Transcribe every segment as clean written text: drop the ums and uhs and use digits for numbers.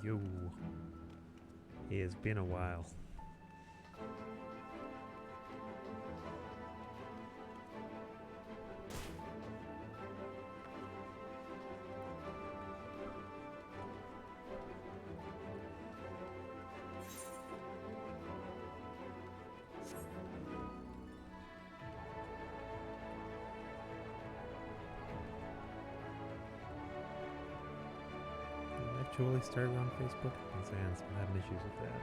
Yo. It has been a while. Actually started on Facebook, and Zan's been having issues with that.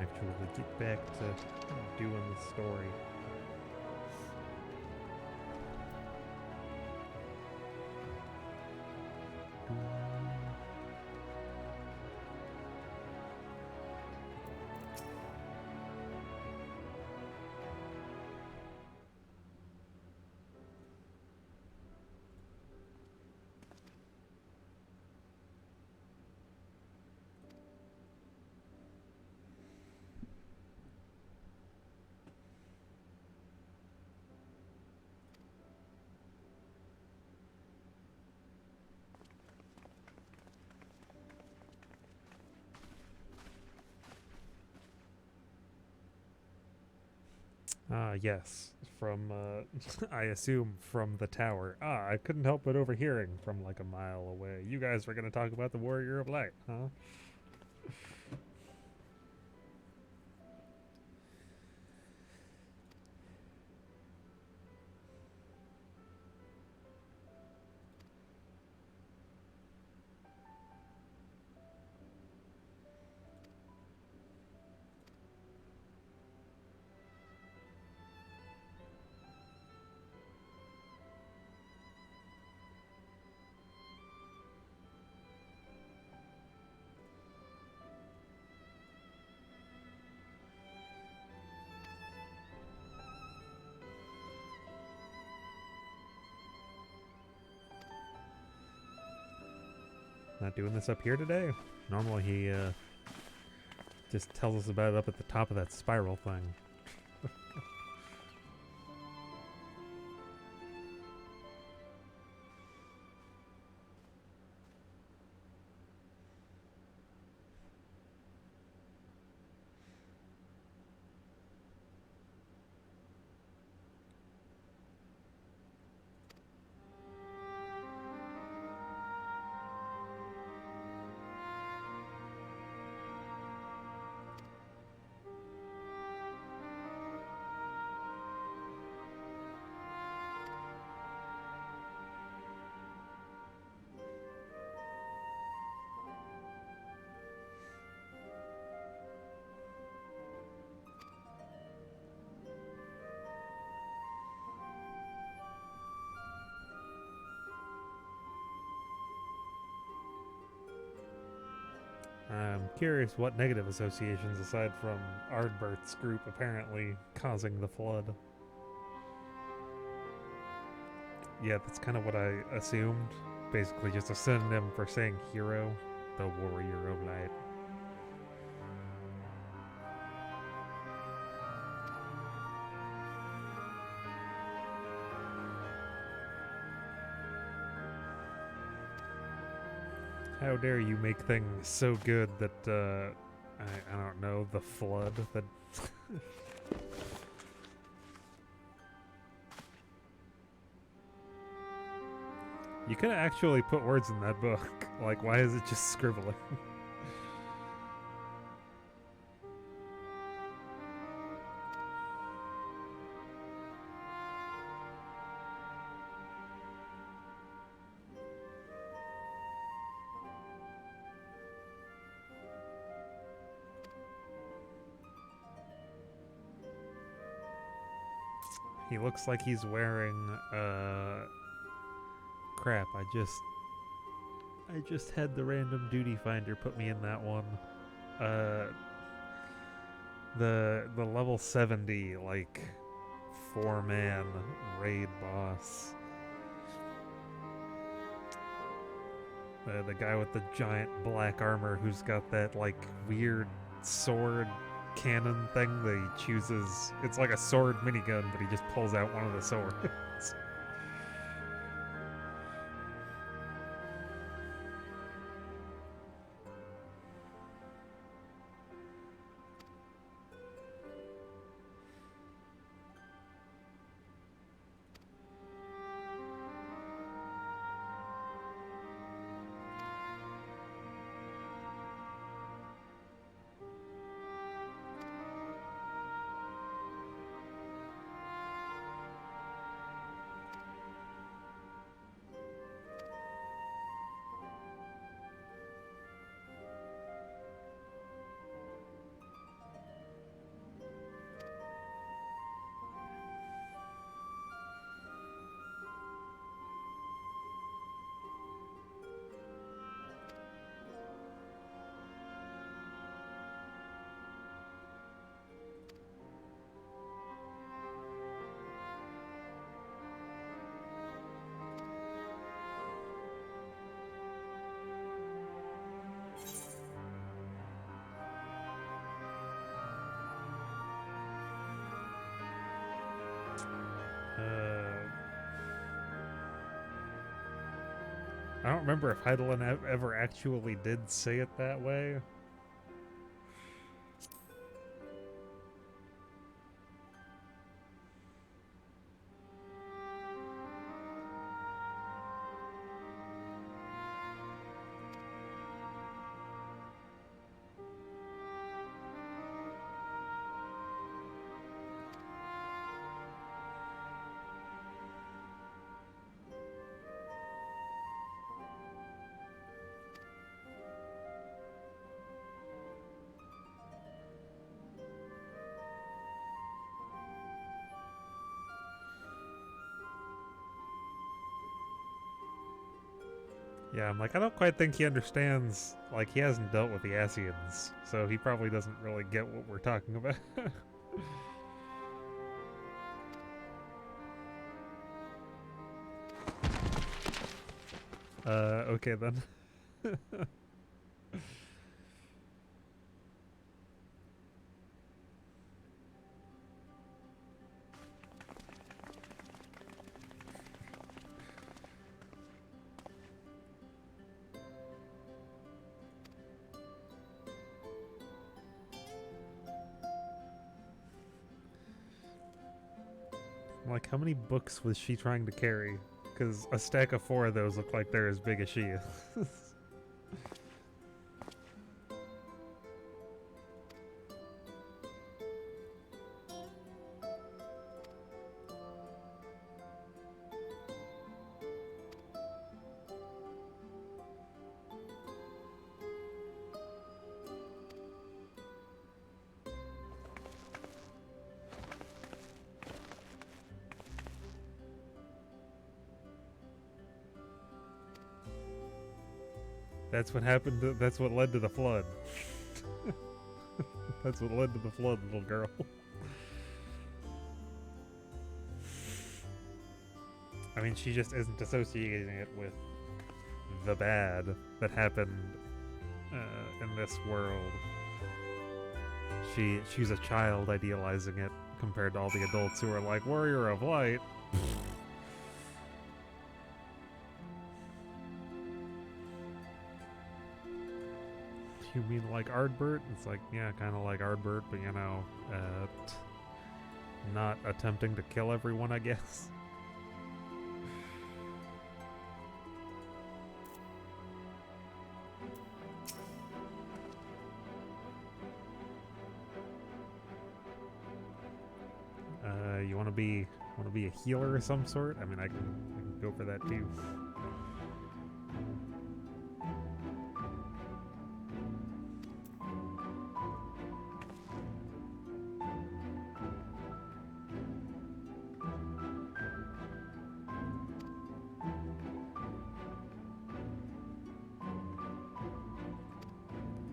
Actually get back to doing the story. Yes, from, I assume from the tower. I couldn't help but overhearing from like a mile away. You guys were gonna talk about the Warrior of Light, huh? Not doing this up here today? Normally he, just tells us about it up at the top of that spiral thing. I'm curious what negative associations, aside from Ardbert's group apparently causing the flood. Yeah, that's kind of what I assumed. Basically just a synonym for saying hero, the Warrior of Light. How dare you make things so good that, I don't know, the flood that... You could actually put words in that book. Like, why is it just scribbling? He looks like he's wearing, crap, I just had the random duty finder put me in that one. The level 70, like, 4-man raid boss. The guy with the giant black armor who's got that, like, weird sword cannon thing that he chooses. It's like a sword minigun, but he just pulls out one of the swords. I don't remember if Heidelin ever actually did say it that way. Yeah, I'm like, I don't quite think he understands. Like, he hasn't dealt with the Asians, so he probably doesn't really get what we're talking about. Okay then. Like, how many books was she trying to carry? Because a stack of 4 of those look like they're as big as she is. That's what happened to, that's what led to the flood. That's what led to the flood, little girl. I mean, she just isn't associating it with the bad that happened in this world. She's a child idealizing it compared to all the adults who are like, Warrior of Light. You mean like Ardbert? It's like, yeah, kind of like Ardbert, but you know, not attempting to kill everyone, I guess. You want to be a healer of some sort? I mean, I can go for that too.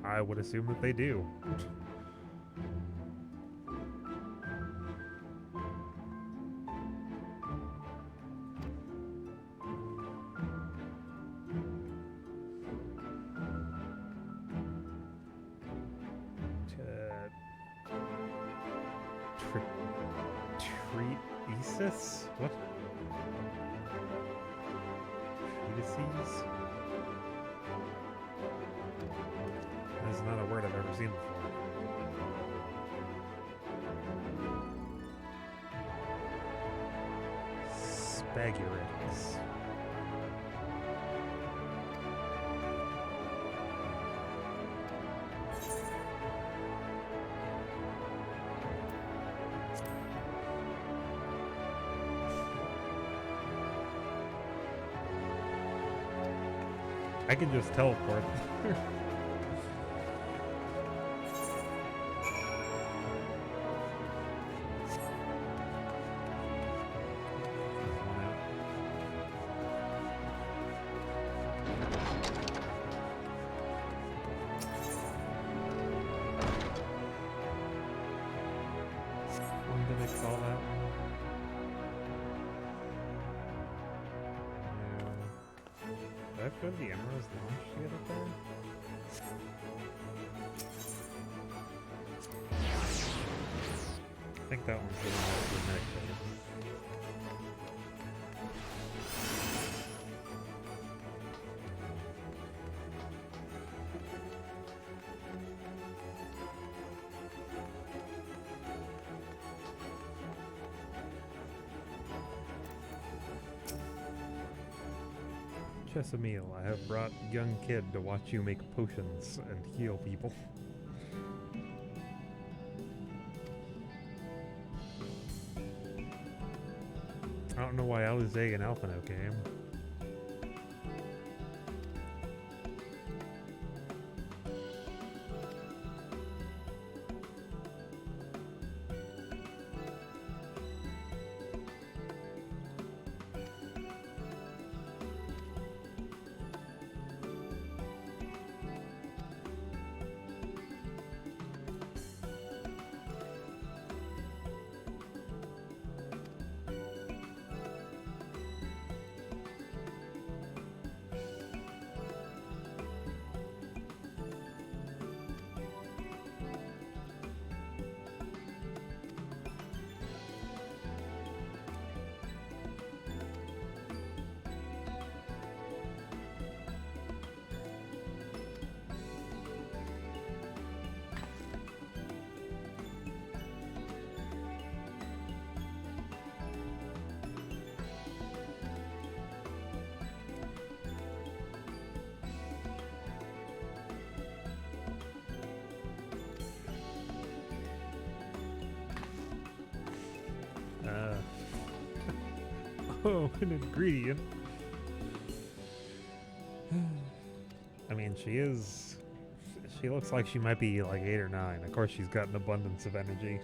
I would assume that they do. Treatises? What? Treatises? That's not a word I've ever seen before. Spagurix. I can just teleport. When did they call that? Did I go to the Emerald's launch to get up there? I think that one's the one with the neck phase. Chesamil, I have brought young kid to watch you make potions and heal people. I don't know why Alizé and Alphino came. Oh, an ingredient. I mean, she looks like she might be like 8 or 9. Of course, she's got an abundance of energy.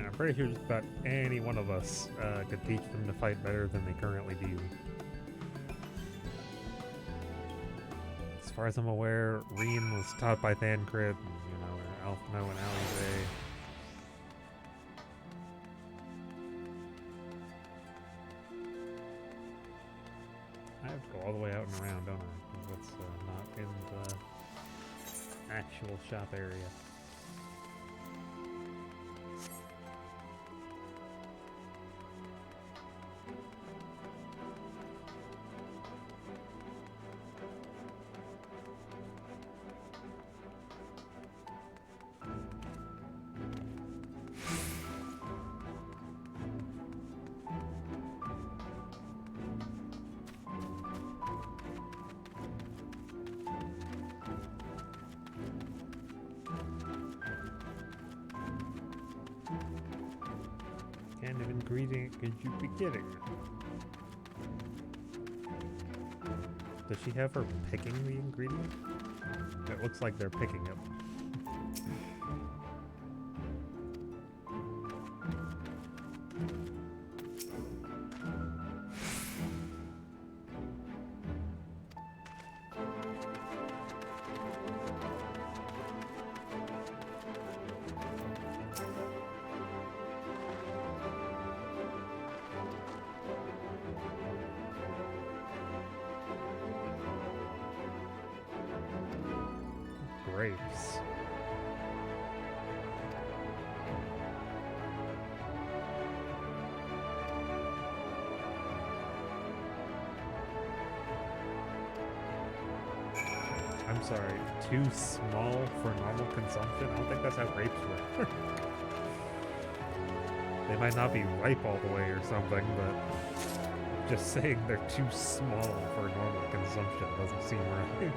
I'm pretty sure just about any one of us could teach them to fight better than they currently do. As far as I'm aware, Reen was taught by Thancred, or Alphino and Alizé. I have to go all the way out and around, don't I? Because that's not in the actual shop area. What kind of ingredient could you be getting? Does she have her picking the ingredient? It looks like they're picking it. Grapes. I'm sorry, too small for normal consumption? I don't think that's how grapes work. They might not be ripe all the way or something, but just saying they're too small for normal consumption doesn't seem right.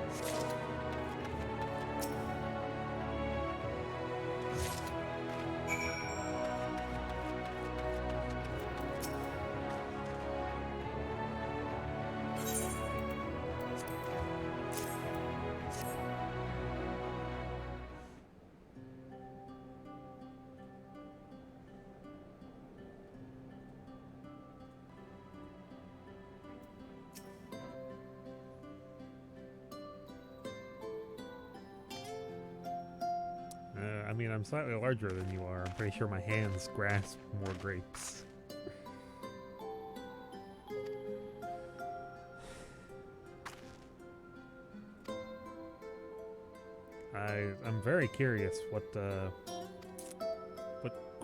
I mean, I'm slightly larger than you are. I'm pretty sure my hands grasp more grapes. I'm very curious what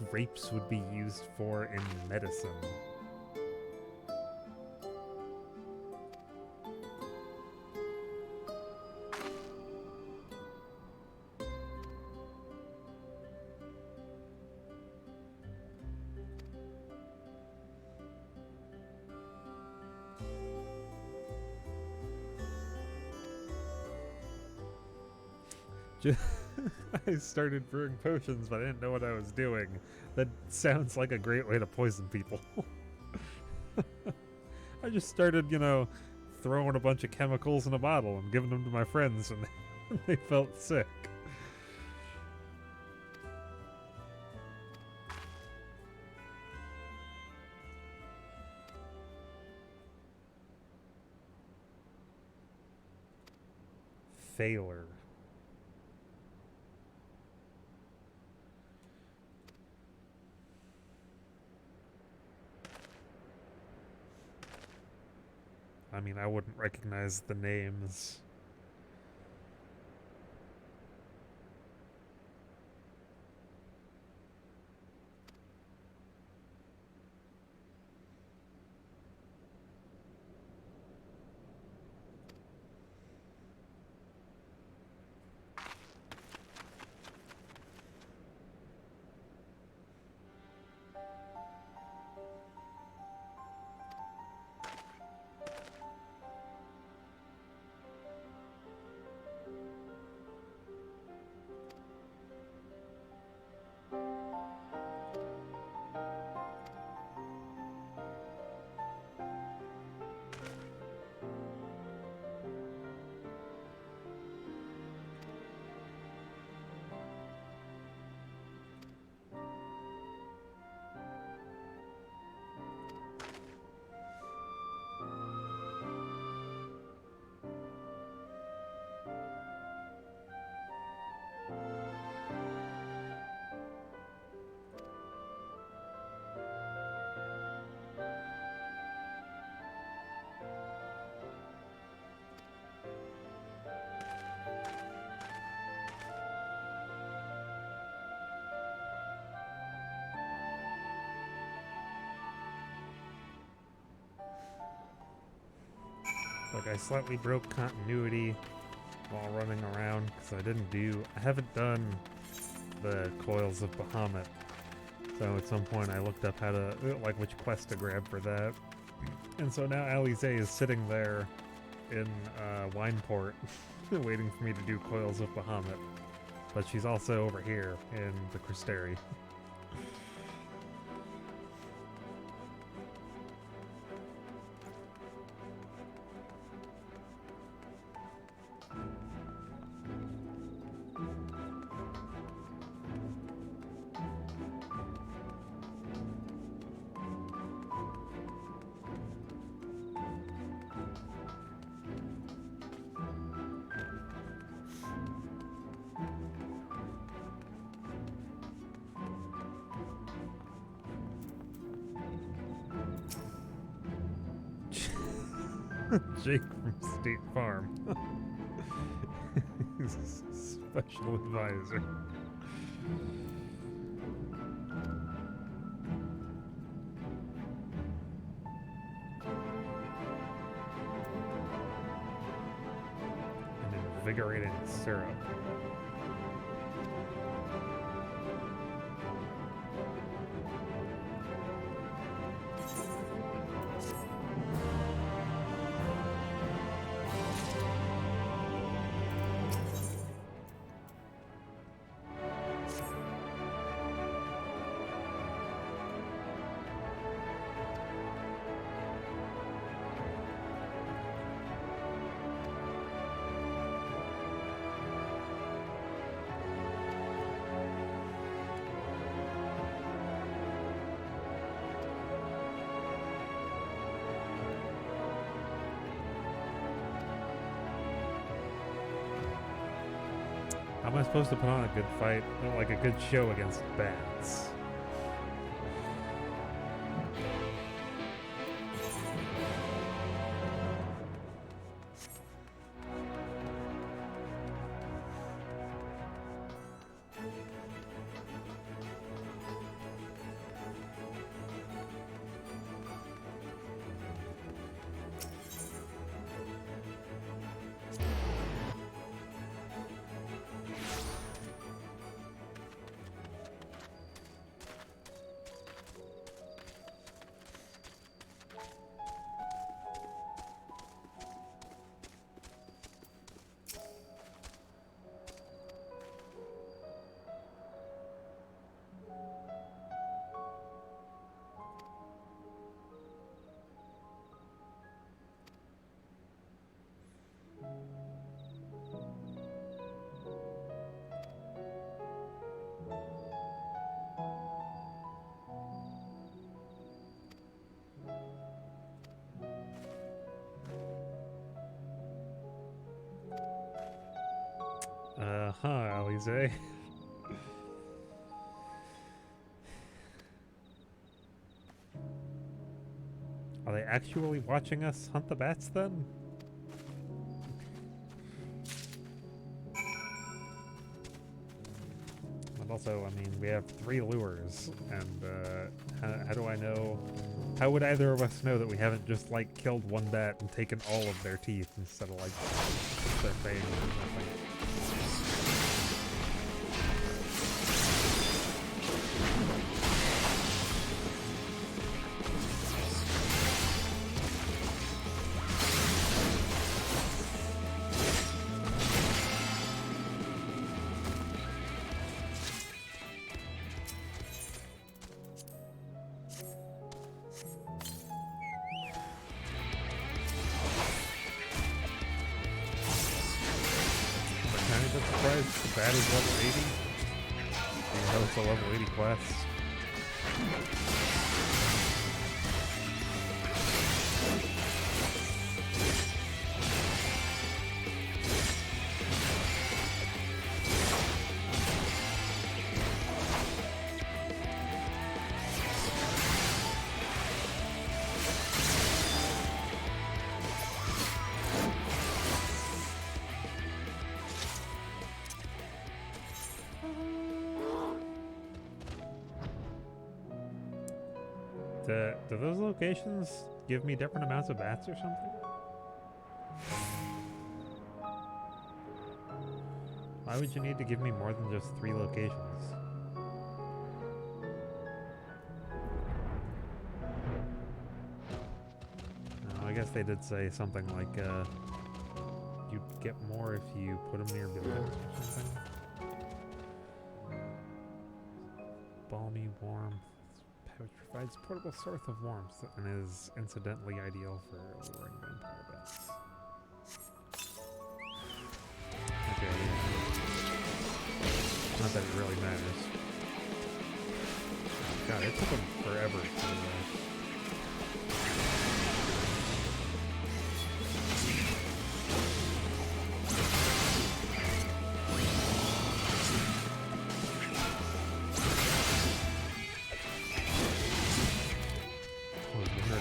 grapes would be used for in medicine. I started brewing potions, but I didn't know what I was doing. That sounds like a great way to poison people. I just started, you know, throwing a bunch of chemicals in a bottle and giving them to my friends, and they felt sick. Failure. I mean, I wouldn't recognize the names. Like, I slightly broke continuity while running around because I haven't done the Coils of Bahamut. So at some point I looked up how to, like, which quest to grab for that. And so now Alize is sitting there in Wineport waiting for me to do Coils of Bahamut. But she's also over here in the Crysteri. Jake from State Farm. He's a special advisor. An invigorating syrup. How am I supposed to put on a good fight, like a good show against bats? Alize. Are they actually watching us hunt the bats then? But also, I mean, we have 3 lures, and how do I know? How would either of us know that we haven't just, like, killed one bat and taken all of their teeth instead of, like, their fangs or something? That is level 80. You know it's a level 80 quest. Do those locations give me different amounts of bats or something? Why would you need to give me more than just 3 locations? No, I guess they did say something like, you'd get more if you put them near buildings or something. Balmy, warm. Which provides portable source of warmth and is incidentally ideal for luring vampire bats. Okay, not that it really matters. God, it took them forever to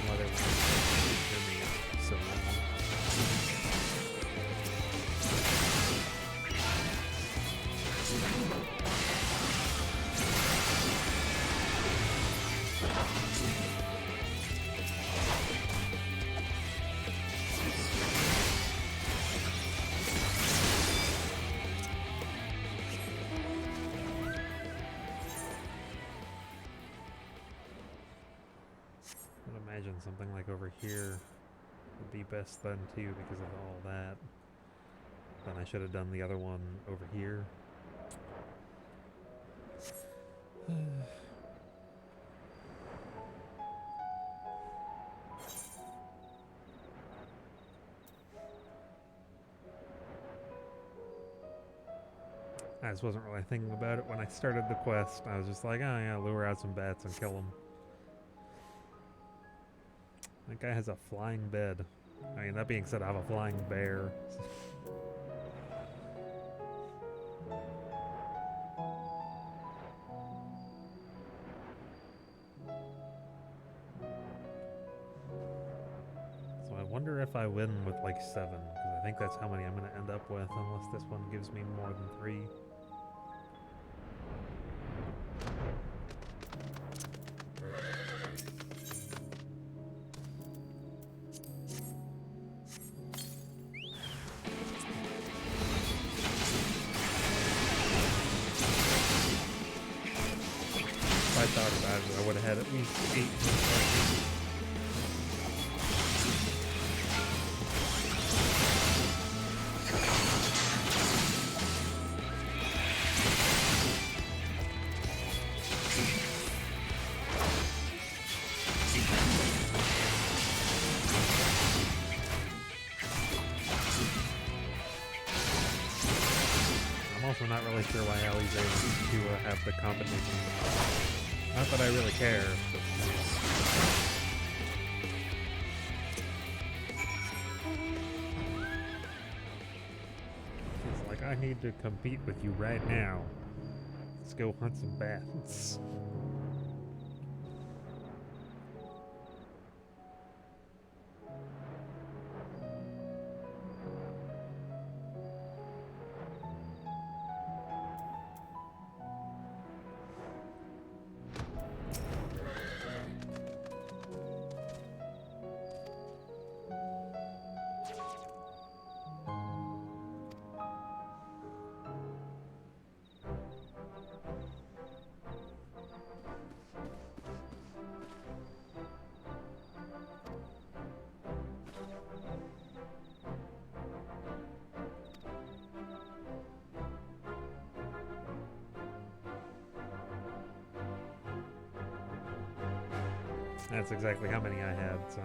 why they wanted to hear me so long. I'd imagine something like over here would be best then too because of all that. Then I should have done the other one over here. I just wasn't really thinking about it when I started the quest. I was just like, oh yeah, lure out some bats and kill them. That guy has a flying bed. I mean, that being said, I have a flying bear. So I wonder if I win with like 7, because I think that's how many I'm going to end up with, unless this one gives me more than 3. If I thought about it, I would have had at least 8 more. I'm also not really sure why Ellie's able to have the combination. Not that I really care, but it's like, I need to compete with you right now. Let's go hunt some bats. That's exactly how many I had, so...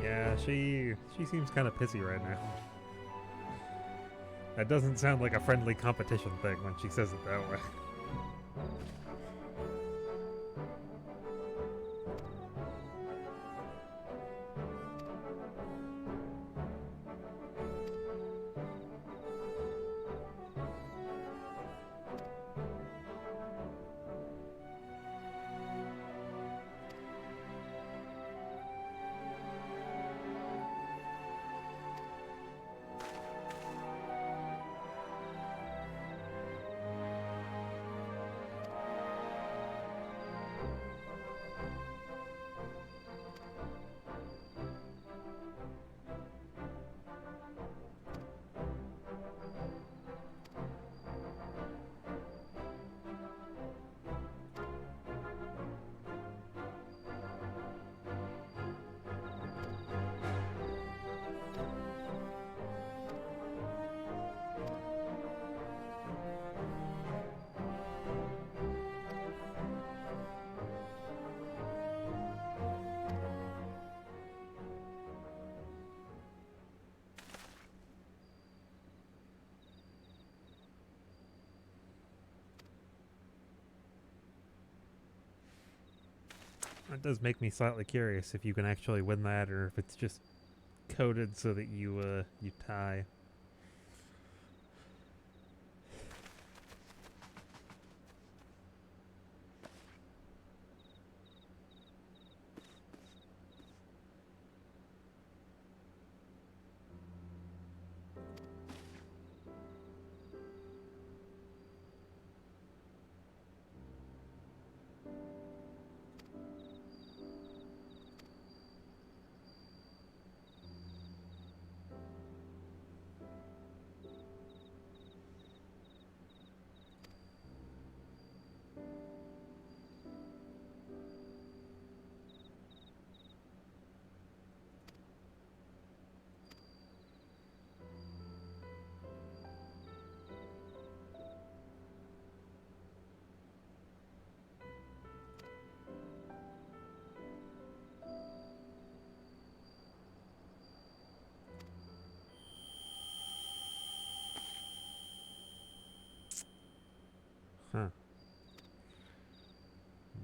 Yeah, she seems kind of pissy right now. That doesn't sound like a friendly competition thing when she says it that way. That does make me slightly curious if you can actually win that, or if it's just coded so that you tie.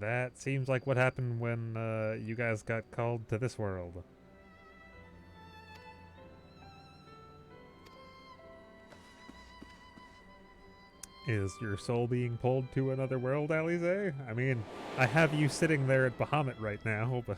That seems like what happened when you guys got called to this world. Is your soul being pulled to another world, Alize? I mean, I have you sitting there at Bahamut right now, but...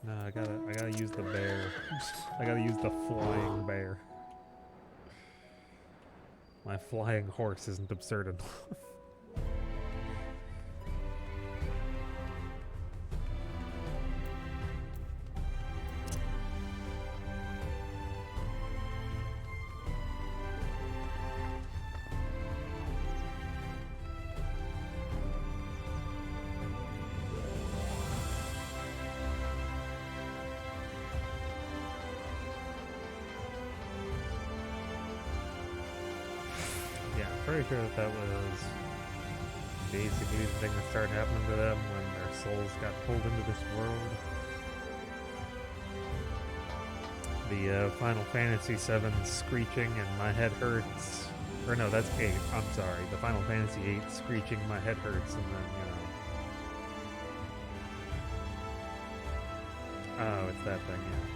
No, I gotta use the bear. I gotta use the flying bear. My flying horse isn't absurd enough. Pretty sure that was basically the thing that started happening to them when their souls got pulled into this world. The Final Fantasy VII screeching and my head hurts. Or no, that's 8. I'm sorry. The Final Fantasy VIII screeching, my head hurts, and then, Oh, it's that thing, yeah.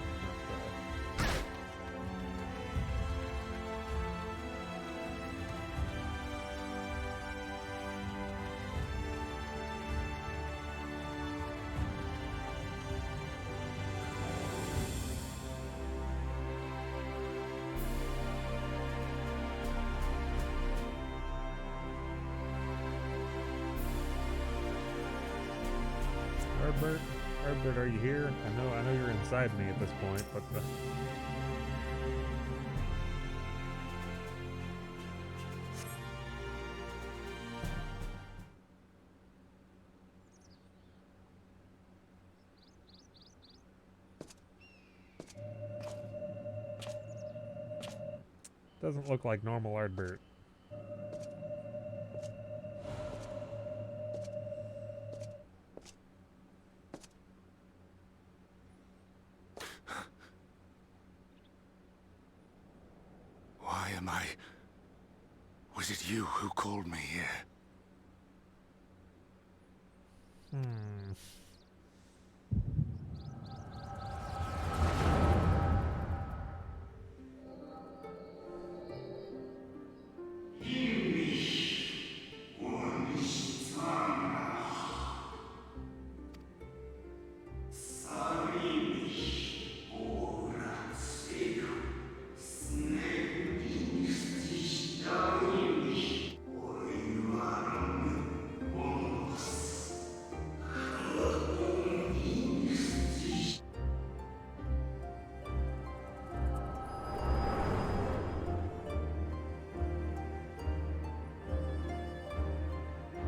Herbert, are you here? I know you're inside me at this point, but doesn't look like normal Ardbert. Was it you who called me here?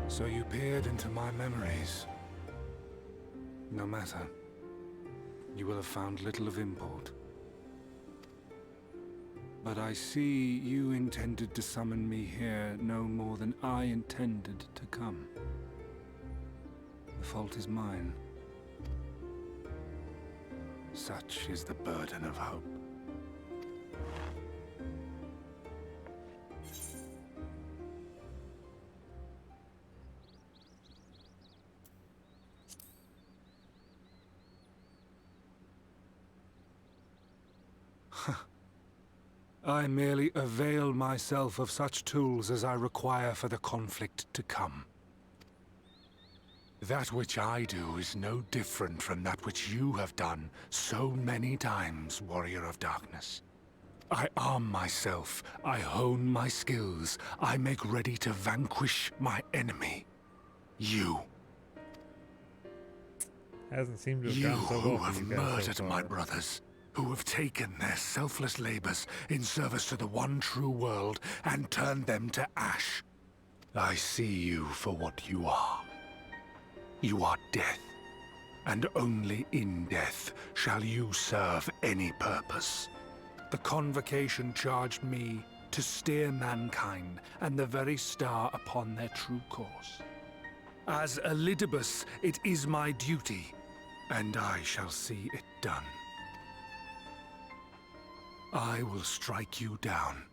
So you peered into my memories. No matter. You will have found little of import. But I see you intended to summon me here no more than I intended to come. The fault is mine. Such is the burden of hope. I merely avail myself of such tools as I require for the conflict to come. That which I do is no different from that which you have done so many times, Warrior of Darkness. I arm myself, I hone my skills, I make ready to vanquish my enemy. You. Hasn't seemed to have You gone so who well for have you guys so murdered far. my brothers. Who have taken their selfless labors in service to the one true world and turned them to ash. I see you for what you are. You are death, and only in death shall you serve any purpose. The Convocation charged me to steer mankind and the very star upon their true course. As Elidibus, it is my duty, and I shall see it done. I will strike you down.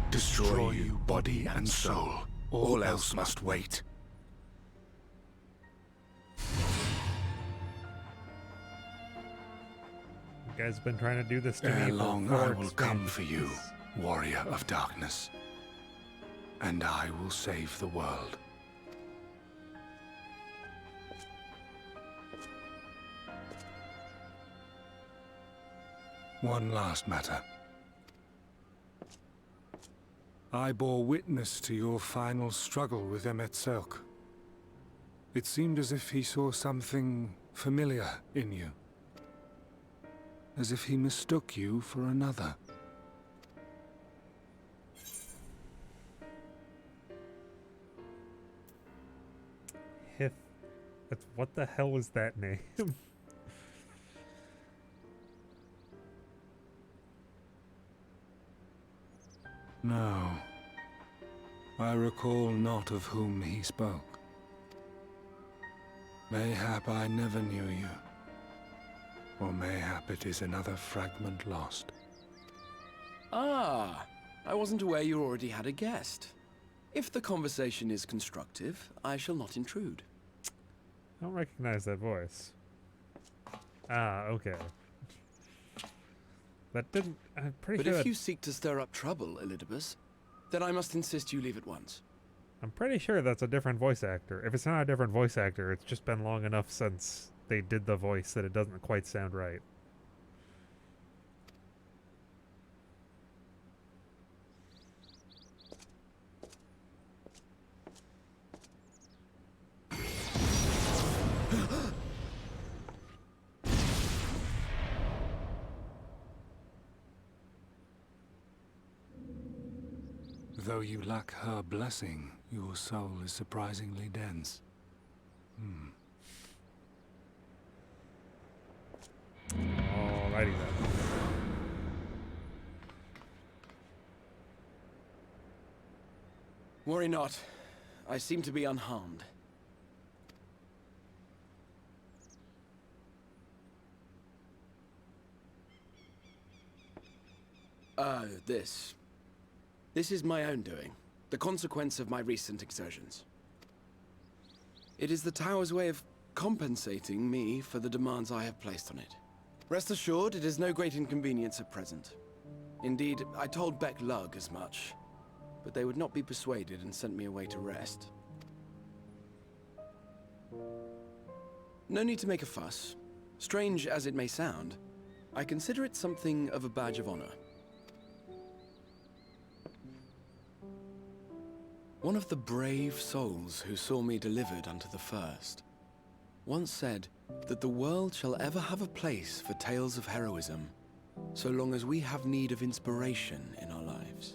Destroy you, body and soul. All else must wait. You guys have been trying to do this to Ere me long for I 4 will come for you, expansions. warrior of darkness. And I will save the world. One last matter. I bore witness to your final struggle with Emetzelk. It seemed as if he saw something familiar in you. As if he mistook you for another. Hith. What the hell was that name? No. I recall not of whom he spoke. Mayhap I never knew you. Or mayhap it is another fragment lost. Ah, I wasn't aware you already had a guest. If the conversation is constructive, I shall not intrude. I don't recognize that voice. Ah, okay. That didn't... I'm pretty But sure... if you seek to stir up trouble, Elidibus, then I must insist you leave at once. I'm pretty sure that's a different voice actor. If it's not a different voice actor, it's just been long enough since they did the voice that it doesn't quite sound right. Though you lack her blessing, your soul is surprisingly dense. Alrighty then. Worry not. I seem to be unharmed. This is my own doing. The consequence of my recent exertions. It is the Tower's way of compensating me for the demands I have placed on it. Rest assured, it is no great inconvenience at present. Indeed, I told Beck Lug as much, but they would not be persuaded and sent me away to rest. No need to make a fuss. Strange as it may sound, I consider it something of a badge of honor. One of the brave souls who saw me delivered unto the first once said that the world shall ever have a place for tales of heroism, so long as we have need of inspiration in our lives.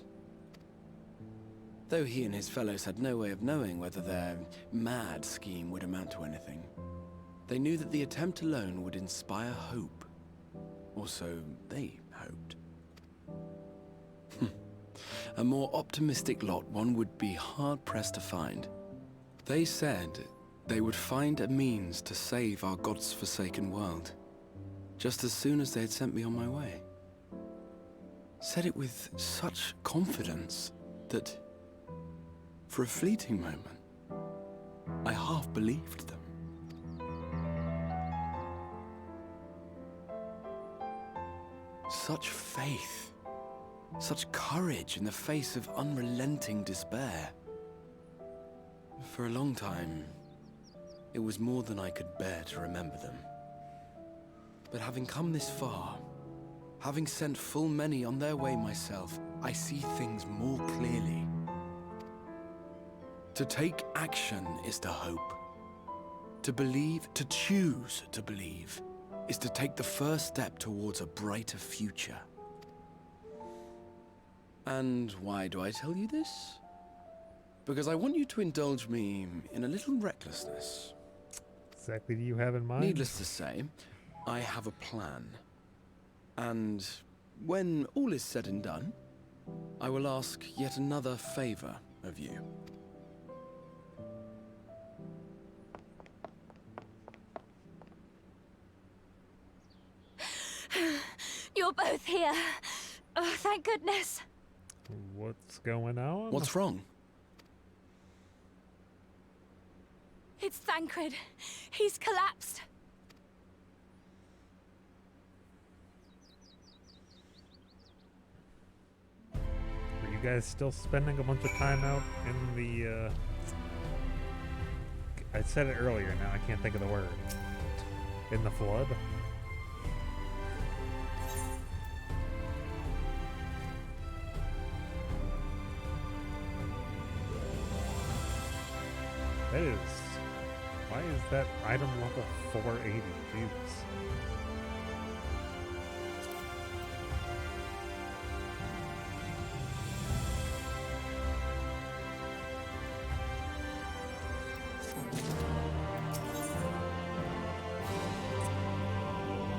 Though he and his fellows had no way of knowing whether their mad scheme would amount to anything, they knew that the attempt alone would inspire hope. Or so they hoped. A more optimistic lot one would be hard-pressed to find. They said they would find a means to save our God's forsaken world, just as soon as they had sent me on my way. Said it with such confidence that, for a fleeting moment, I half believed them. Such faith. Such courage in the face of unrelenting despair. For a long time, it was more than I could bear to remember them. But having come this far, having sent full many on their way myself, I see things more clearly. To take action is to hope. To believe, to choose to believe, is to take the first step towards a brighter future. And why do I tell you this? Because I want you to indulge me in a little recklessness. Exactly do you have in mind? Needless to say, I have a plan. And when all is said and done, I will ask yet another favor of you. You're both here. Oh, thank goodness. What's going on? What's wrong? It's Thancred. He's collapsed. Are you guys still spending a bunch of time out in the, I said it earlier, now I can't think of the word. In the flood? That is... Why is that item level 480? Jesus.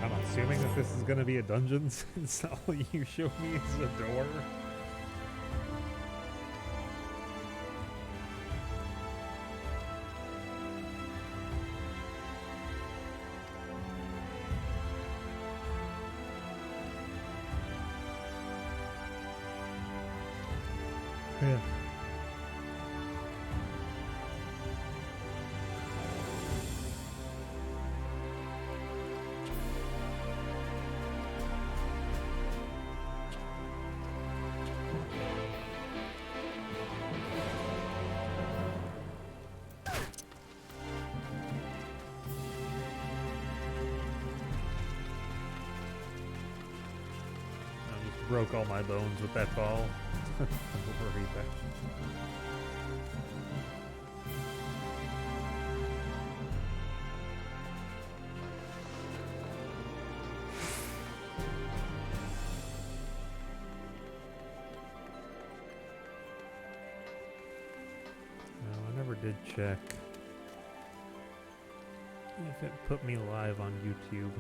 I'm assuming that this is going to be a dungeon since all you show me is a door. Yeah. I just broke all my bones with that ball. Overheat that. No, I never did check if it put me live on YouTube.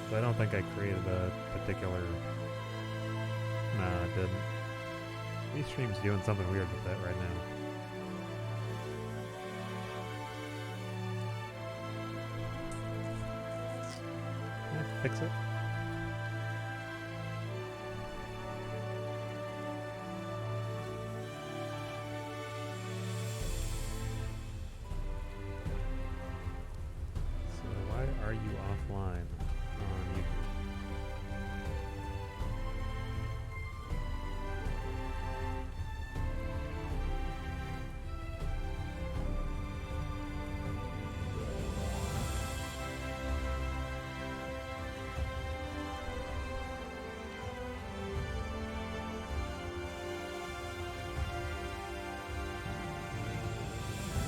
So I don't think I created a particular... Nah, I didn't. Restream's doing something weird with that right now. Yeah, fix it. So why are you offline on YouTube?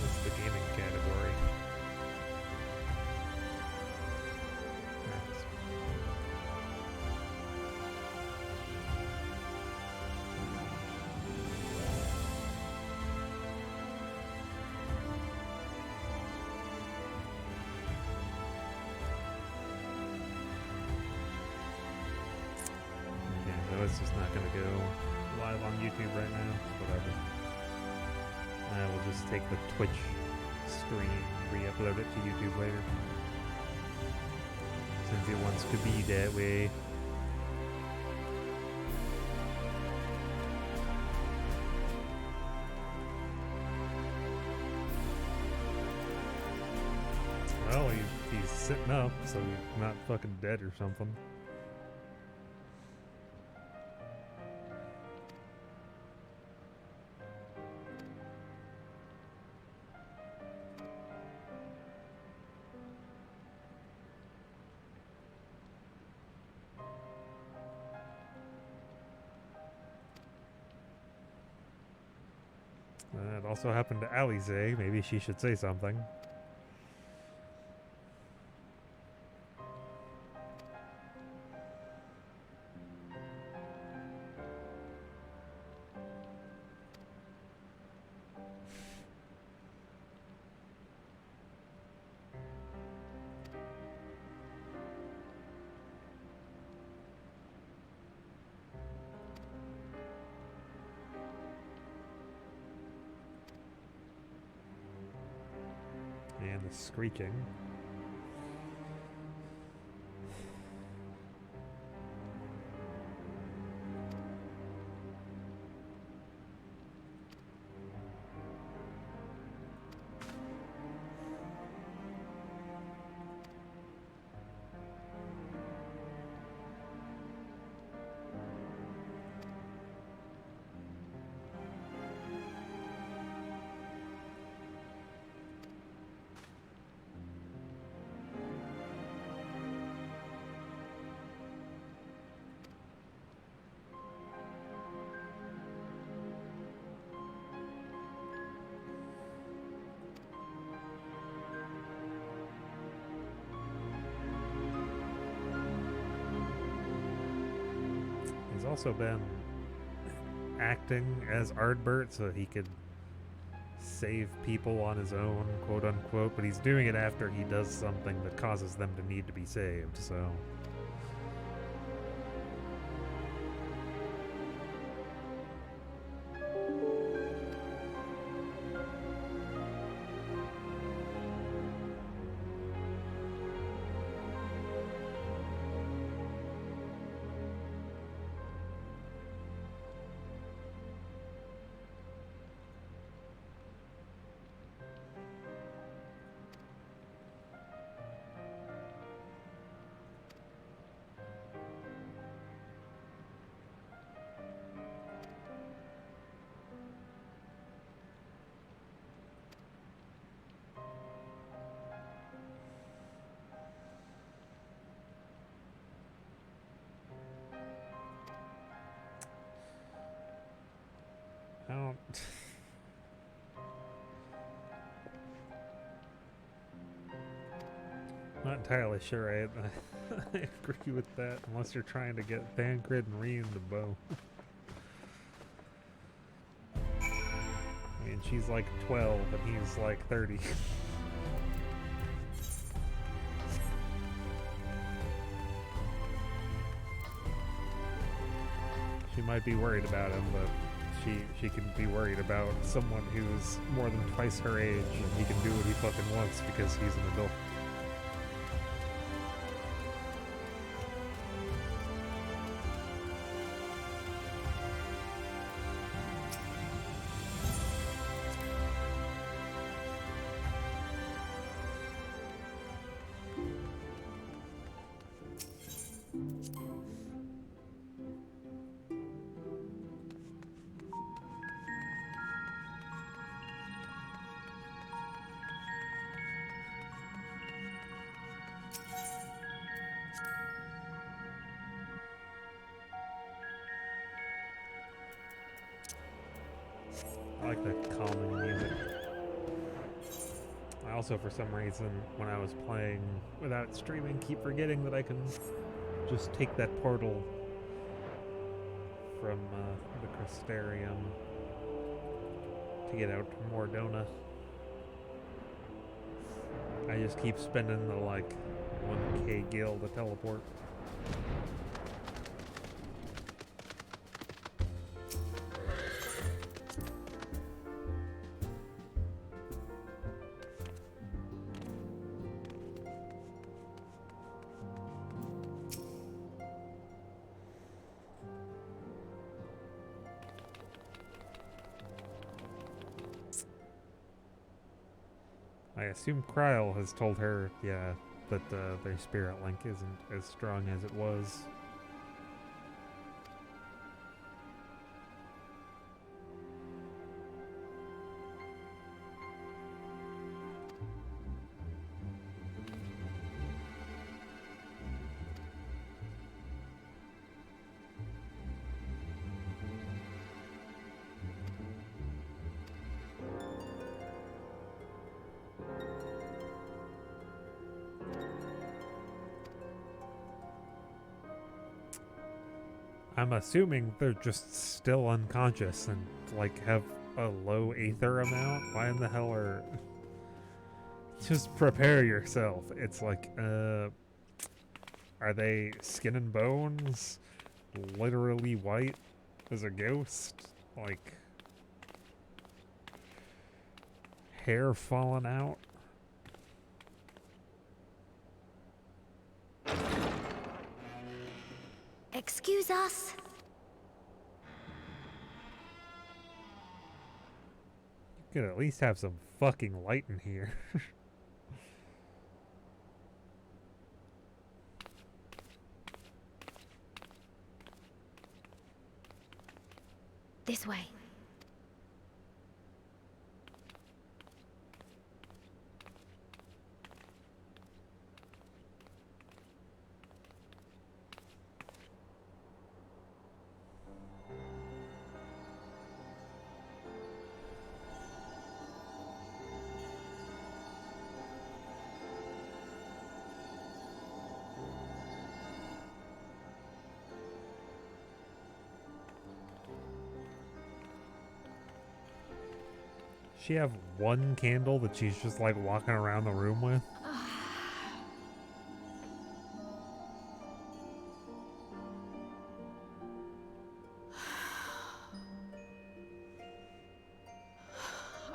What's the gaming category? Nice. Okay, so it's just not going to go live on YouTube right now. Whatever. I will just take the Twitch screen, re-upload it to YouTube later. Since it wants to be that way. Well, he's sitting up, so he's not fucking dead or something. It also happened to Alize. Maybe she should say something. fan is screeching. He's also been acting as Ardbert so he could save people on his own, quote unquote, but he's doing it after he does something that causes them to need to be saved, so... I don't... Not entirely sure I agree with that, unless you're trying to get Thancred and Reen to bow. I mean, she's like 12 and he's like 30. She might be worried about him, but she can be worried about someone who's more than twice her age and he can do what he fucking wants because he's an adult. I like that calming music. I also, for some reason, when I was playing without streaming, keep forgetting that I can just take that portal from the Crystarium to get out to Mordona. I just keep spending the, like, 1k gil to teleport. I assume Kryl has told her, yeah, that their spirit link isn't as strong as it was. I'm assuming they're just still unconscious and, like, have a low aether amount. Why in the hell are... Just prepare yourself. It's like, are they skin and bones? Literally white as a ghost? Like, hair falling out? Excuse us. You could at least have some fucking light in here. This way. She have one candle that she's just like walking around the room with?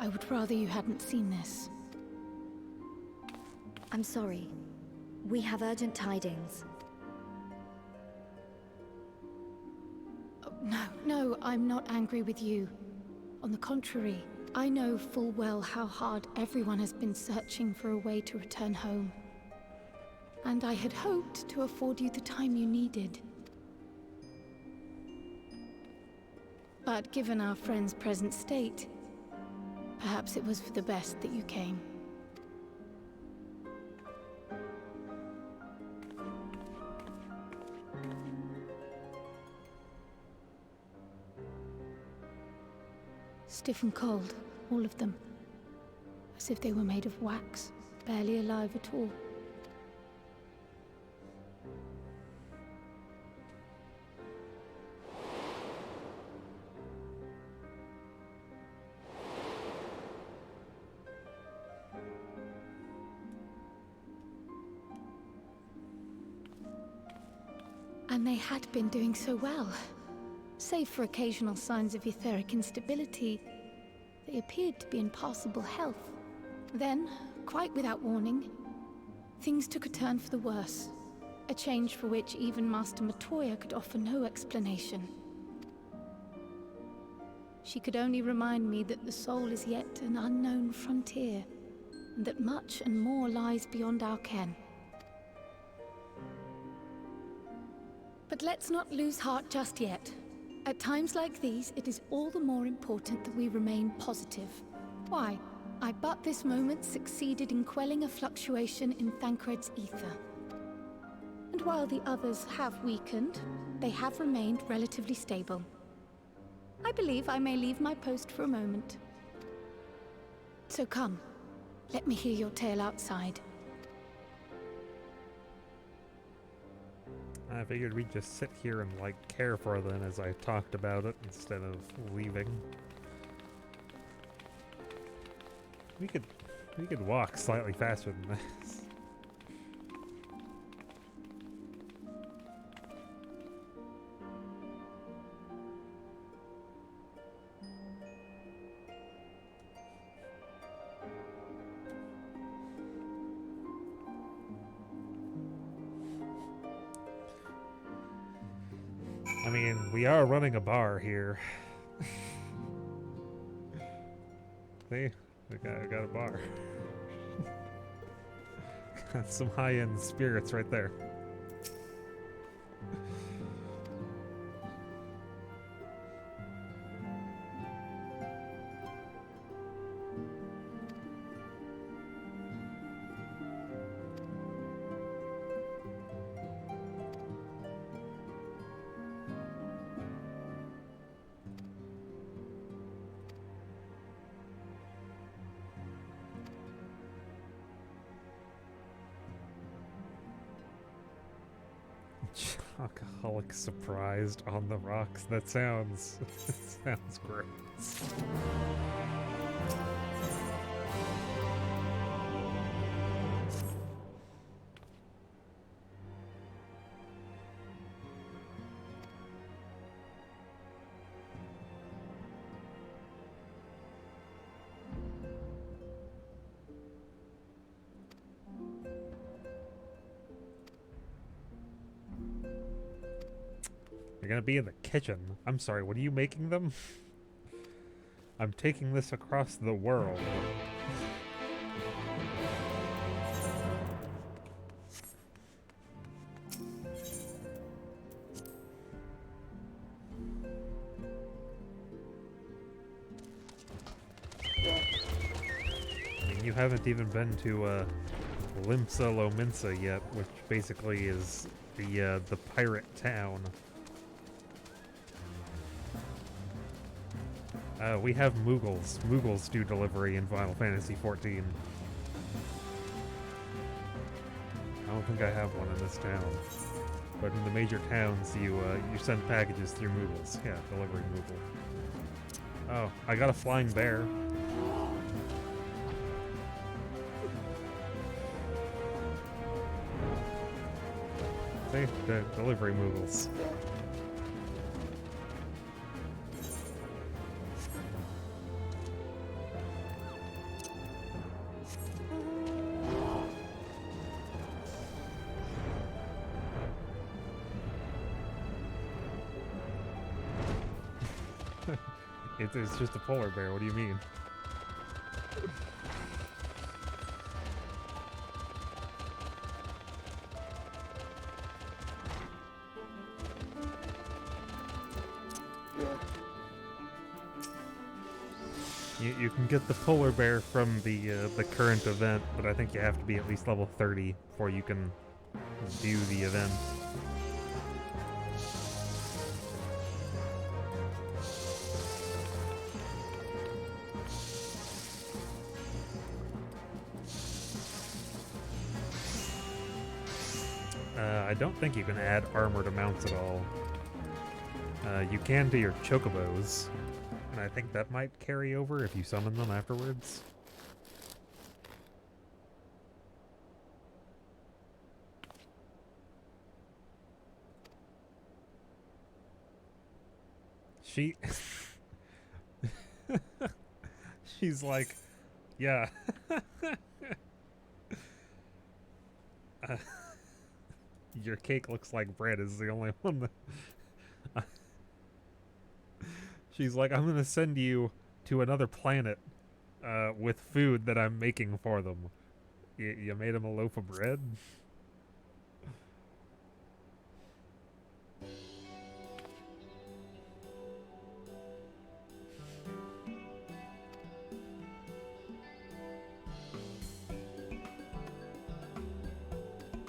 I would rather you hadn't seen this. I'm sorry. We have urgent tidings. Oh, no, I'm not angry with you. On the contrary, I know full well how hard everyone has been searching for a way to return home. And I had hoped to afford you the time you needed. But given our friend's present state, perhaps it was for the best that you came. Stiff and cold, all of them. As if they were made of wax, barely alive at all. And they had been doing so well. Save for occasional signs of etheric instability, they appeared to be in passable health. Then, quite without warning, things took a turn for the worse. A change for which even Master Matoya could offer no explanation. She could only remind me that the soul is yet an unknown frontier, and that much and more lies beyond our ken. But let's not lose heart just yet. At times like these, it is all the more important that we remain positive. Why? I but this moment succeeded in quelling a fluctuation in Thancred's ether. And while the others have weakened, they have remained relatively stable. I believe I may leave my post for a moment. So come, let me hear your tale outside. I figured we'd just sit here and like care for them as I talked about it instead of leaving. We could walk slightly faster than this. I mean, we are running a bar here. See? We got a bar. Got some high-end spirits right there. Alcoholic surprised on the rocks. That sounds gross. They're gonna be in the kitchen. I'm sorry, what are you making them? I'm taking this across the world. I mean, you haven't even been to, Limsa Lominsa yet, which basically is the pirate town. We have Moogles. Moogles do delivery in Final Fantasy XIV. I don't think I have one in this town. But in the major towns, you send packages through Moogles. Yeah, delivery Moogle. Oh, I got a flying bear. See? The delivery Moogles. It's just a polar bear, what do you mean? You can get the polar bear from the current event, but I think you have to be at least level 30 before you can do the event. I don't think you can add armor to mounts at all. You can to your chocobos, and I think that might carry over if you summon them afterwards. She's like, yeah. Your cake looks like bread is the only one that... She's like, I'm gonna send you to another planet with food that I'm making for them. You made him a loaf of bread?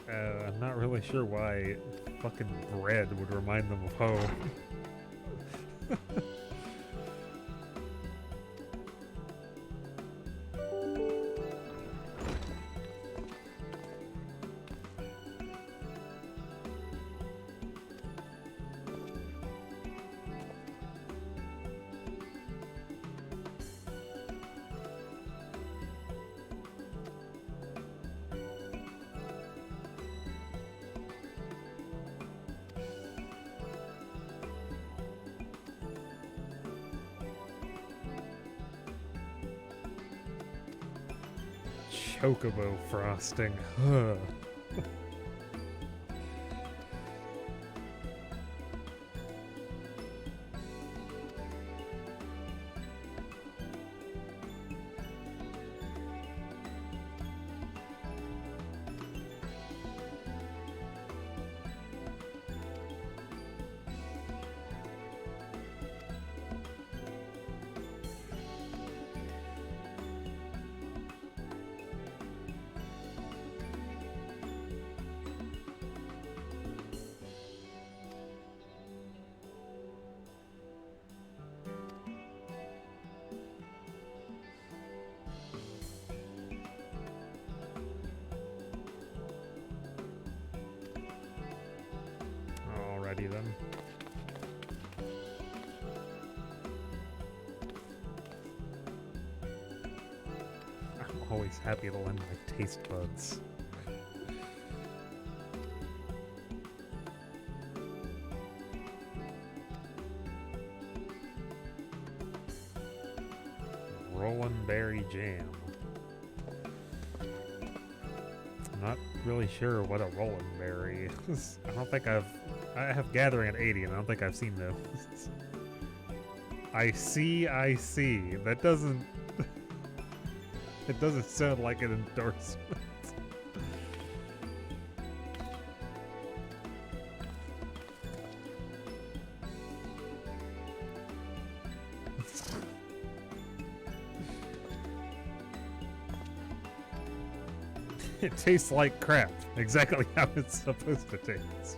I'm not really sure why fucking bread would remind them of home. Chocobo frosting. Ugh. Alrighty then. I'm always happy to lend my taste buds. Rollin' berry jam. I'm not really sure what a rolling berry is. I don't think I have gathering at 80, and I don't think I've seen those. I see. That doesn't... It doesn't sound like an endorsement. It tastes like crap. Exactly how it's supposed to taste.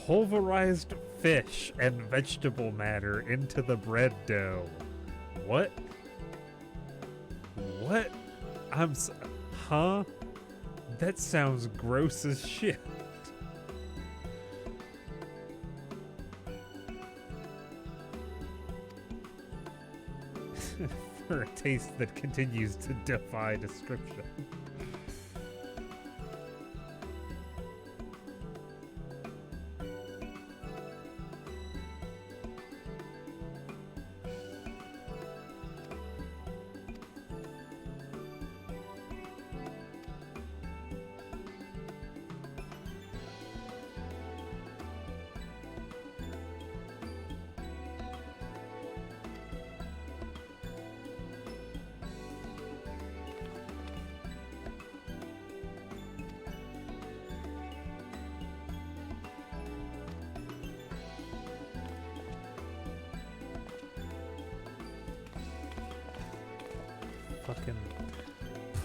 Pulverized fish and vegetable matter into the bread dough. What? What? Huh? That sounds gross as shit. For a taste that continues to defy description. Fucking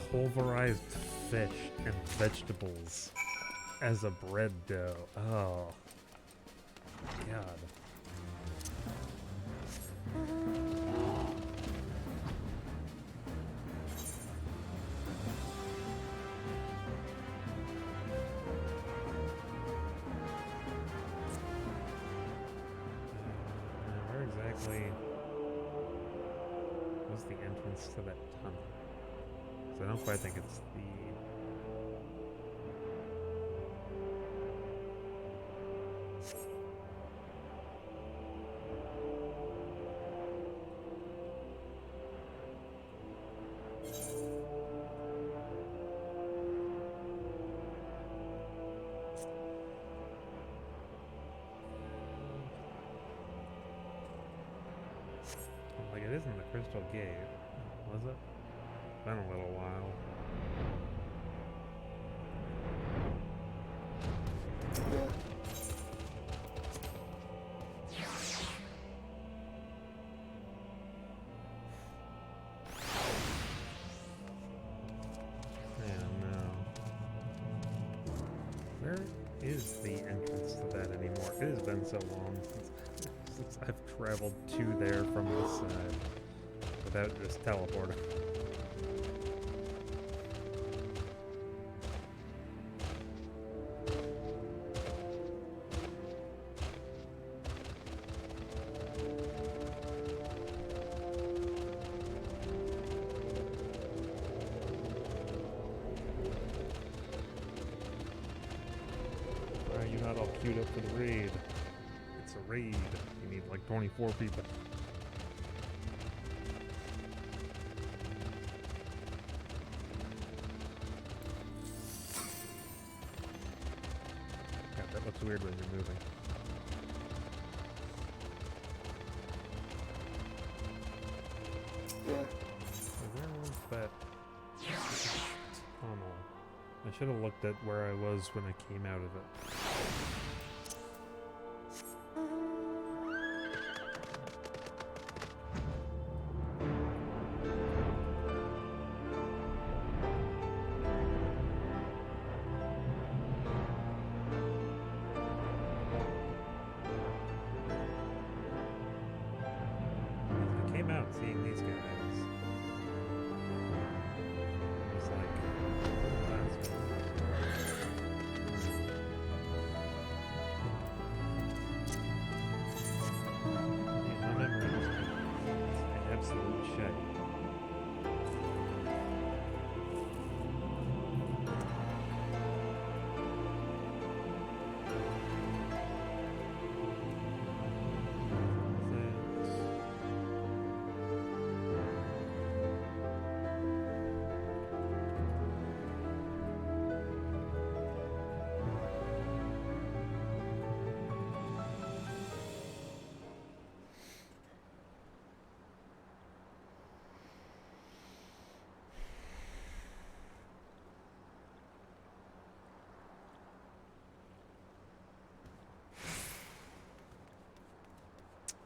pulverized fish and vegetables as a bread dough. Oh, God. Where exactly was the entrance to that tunnel? So I don't quite think it's the... Like, it isn't the Crystal Gate, was it? Been a little while. Yeah, no. Where is the entrance to that anymore? It has been so long since I've traveled to there from this side without just teleporting. Why are you not all queued up for the raid? It's a raid. You need like 24 people. God, that looks weird when you're moving. So where was that tunnel? I should have looked at where I was when I came out of it. I came out seeing these guys. It was like, oh, that's cool.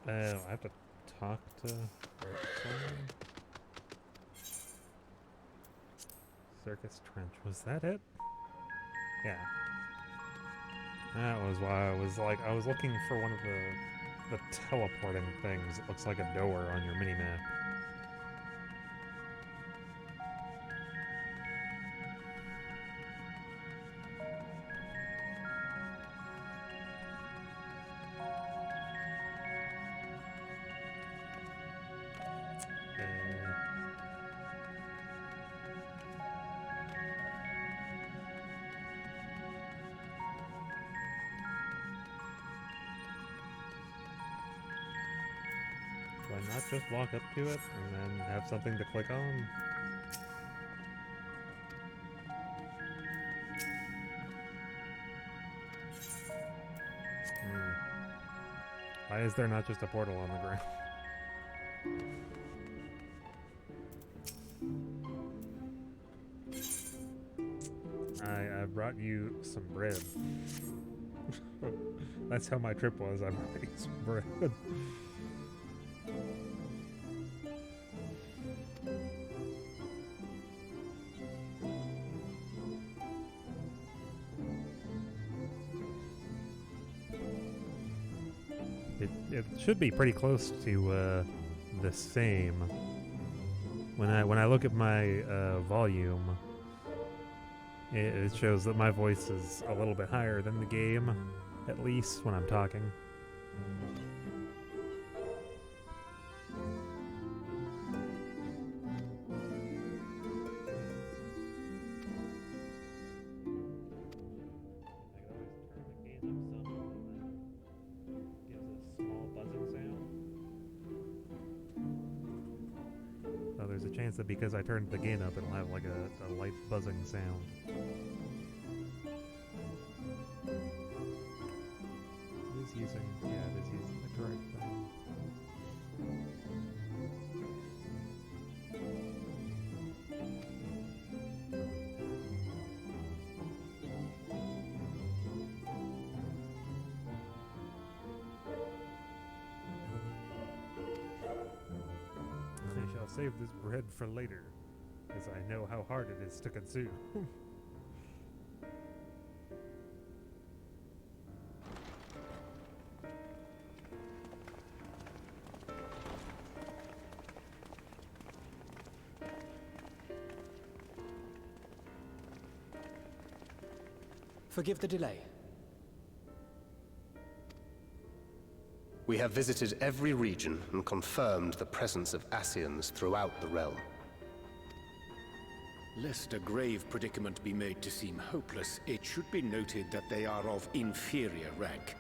I have to talk to someone. Circus Trench, was that it? Yeah. That was why I was looking for one of the teleporting things. It looks like a door on your minimap. Why not just walk up to it and then have something to click on? Why is there not just a portal on the ground? I brought you some bread. That's how my trip was. I brought you some bread. It should be pretty close to the same. When I look at my volume, it shows that my voice is a little bit higher than the game, at least when I'm talking. There's a chance that because I turned the gain up, it'll have like a light buzzing sound. It is using the correct thing. I shall save this bread for later, as I know how hard it is to consume. Forgive the delay. We have visited every region and confirmed the presence of Ascians throughout the realm. Lest a grave predicament be made to seem hopeless, it should be noted that they are of inferior rank.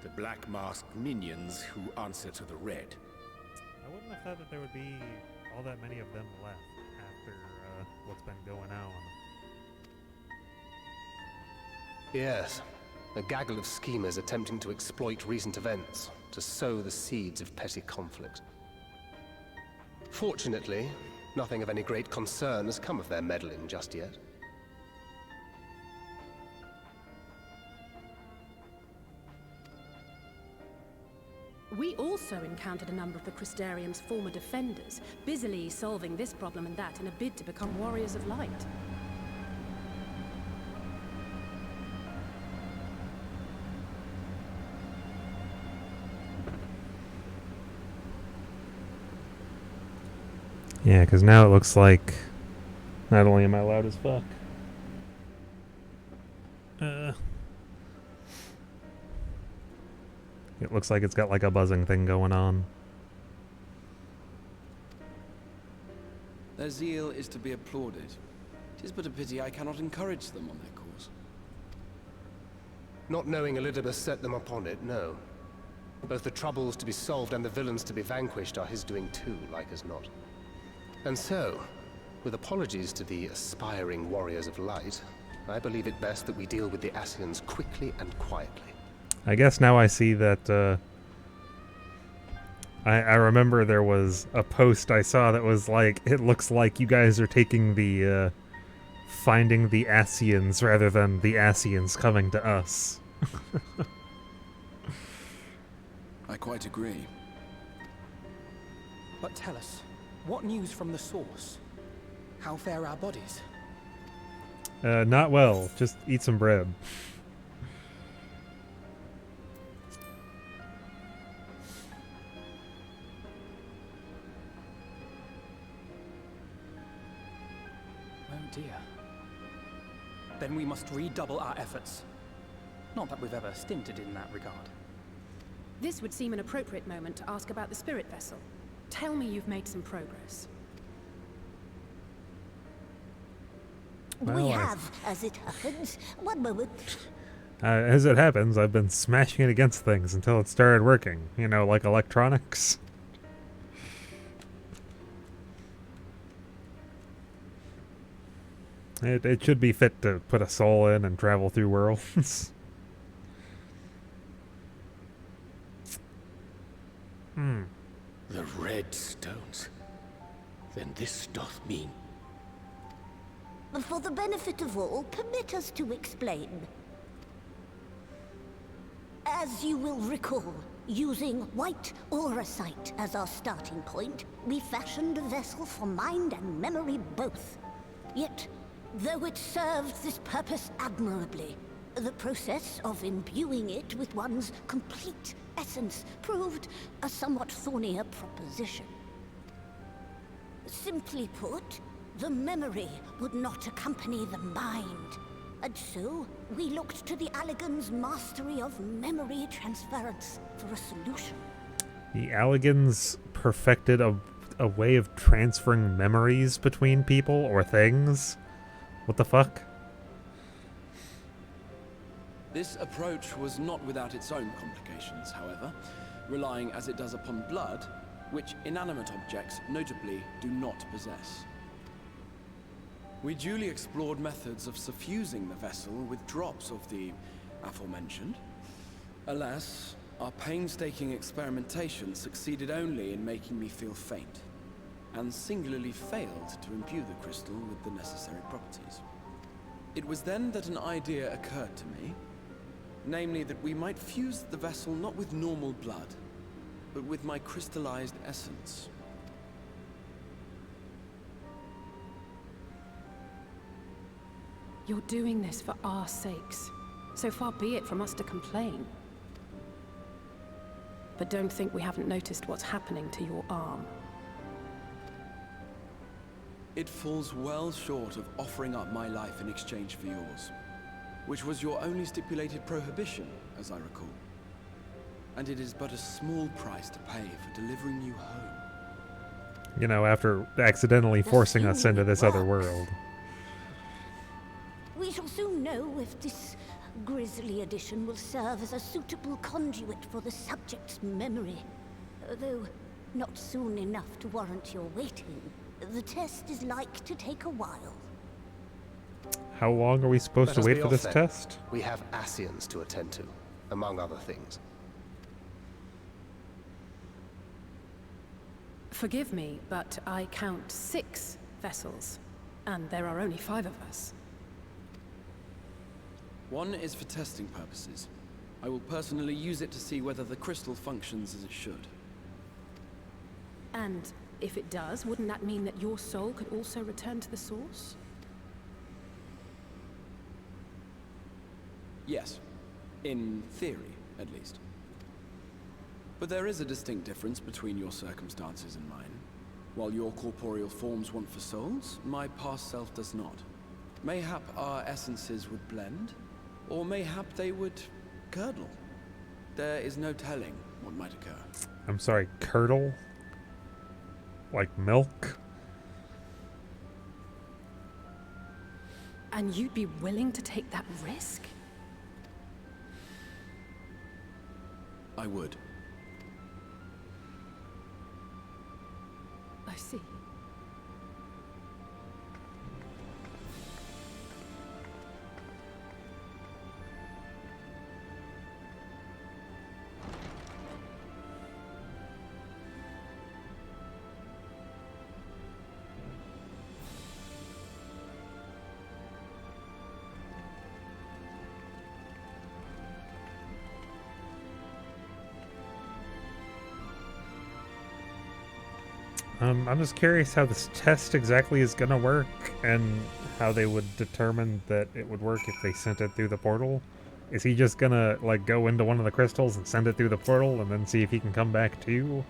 The Black Masked minions who answer to the Red. I wouldn't have thought that there would be all that many of them left after what's been going on. Yes, a gaggle of schemers attempting to exploit recent events to sow the seeds of petty conflict. Fortunately, nothing of any great concern has come of their meddling just yet. We also encountered a number of the Crystarium's former defenders, busily solving this problem and that in a bid to become warriors of light. Yeah, because now it looks like not only am I loud as fuck. It looks like it's got like a buzzing thing going on. Their zeal is to be applauded. It is but a pity I cannot encourage them on their course. Not knowing Elidibus set them upon it, no. Both the troubles to be solved and the villains to be vanquished are his doing too, like as not. And so, with apologies to the aspiring warriors of light, I believe it best that we deal with the Ascians quickly and quietly. I guess now I see that, I remember there was a post I saw that was like, it looks like you guys are taking the, finding the Ascians rather than the Ascians coming to us. I quite agree. But tell us, what news from the source? How fare our bodies? Not well. Just eat some bread. Oh dear. Then we must redouble our efforts. Not that we've ever stinted in that regard. This would seem an appropriate moment to ask about the spirit vessel. Tell me you've made some progress. Well, We have, as it happens. One moment. As it happens, I've been smashing it against things until it started working. You know, like electronics. It should be fit to put a soul in and travel through worlds. The red stones. Then this doth mean... For the benefit of all, permit us to explain. As you will recall, using white auracite as our starting point, we fashioned a vessel for mind and memory both. Yet, though it served this purpose admirably, the process of imbuing it with one's complete essence proved a somewhat thornier proposition. Simply put, the memory would not accompany the mind. And so, we looked to the Allegans' mastery of memory transference for a solution. The Allegans perfected a way of transferring memories between people or things? What the fuck? This approach was not without its own complications, however, relying as it does upon blood, which inanimate objects notably do not possess. We duly explored methods of suffusing the vessel with drops of the aforementioned. Alas, our painstaking experimentation succeeded only in making me feel faint, and singularly failed to imbue the crystal with the necessary properties. It was then that an idea occurred to me, namely that we might fuse the vessel not with normal blood, but with my crystallized essence. You're doing this for our sakes. So far be it from us to complain. But don't think we haven't noticed what's happening to your arm. It falls well short of offering up my life in exchange for yours, which was your only stipulated prohibition, as I recall. And it is but a small price to pay for delivering you home. You know, after accidentally forcing us into this other world. We shall soon know if this grisly addition will serve as a suitable conduit for the subject's memory. Though not soon enough to warrant your waiting. The test is like to take a while. How long are we supposed Let to us wait be for off this then. test? We have Ascians to attend to, among other things. Forgive me, but I count 6 vessels, and there are only 5 of us. One is for testing purposes. I will personally use it to see whether the crystal functions as it should. And if it does, wouldn't that mean that your soul could also return to the source? Yes. In theory, at least. But there is a distinct difference between your circumstances and mine. While your corporeal forms want for souls, my past self does not. Mayhap our essences would blend, or mayhap they would curdle. There is no telling what might occur. I'm sorry, curdle? Like milk? And you'd be willing to take that risk? I would. I see. I'm just curious how this test exactly is gonna work and how they would determine that it would work if they sent it through the portal. Is he just gonna, like, go into one of the crystals and send it through the portal and then see if he can come back too?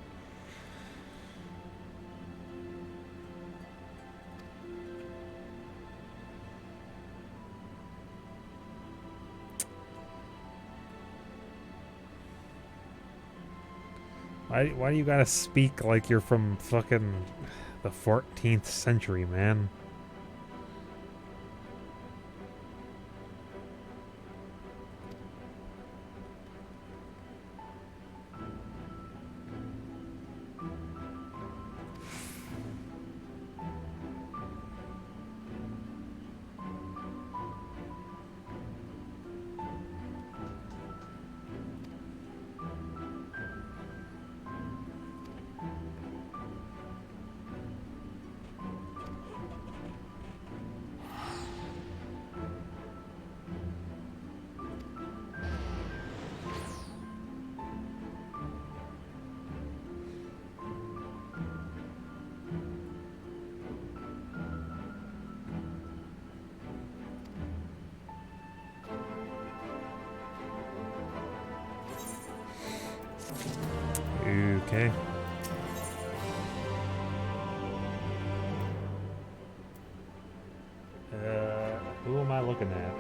Why do you gotta speak like you're from fucking the 14th century, man? Okay. Who am I looking at?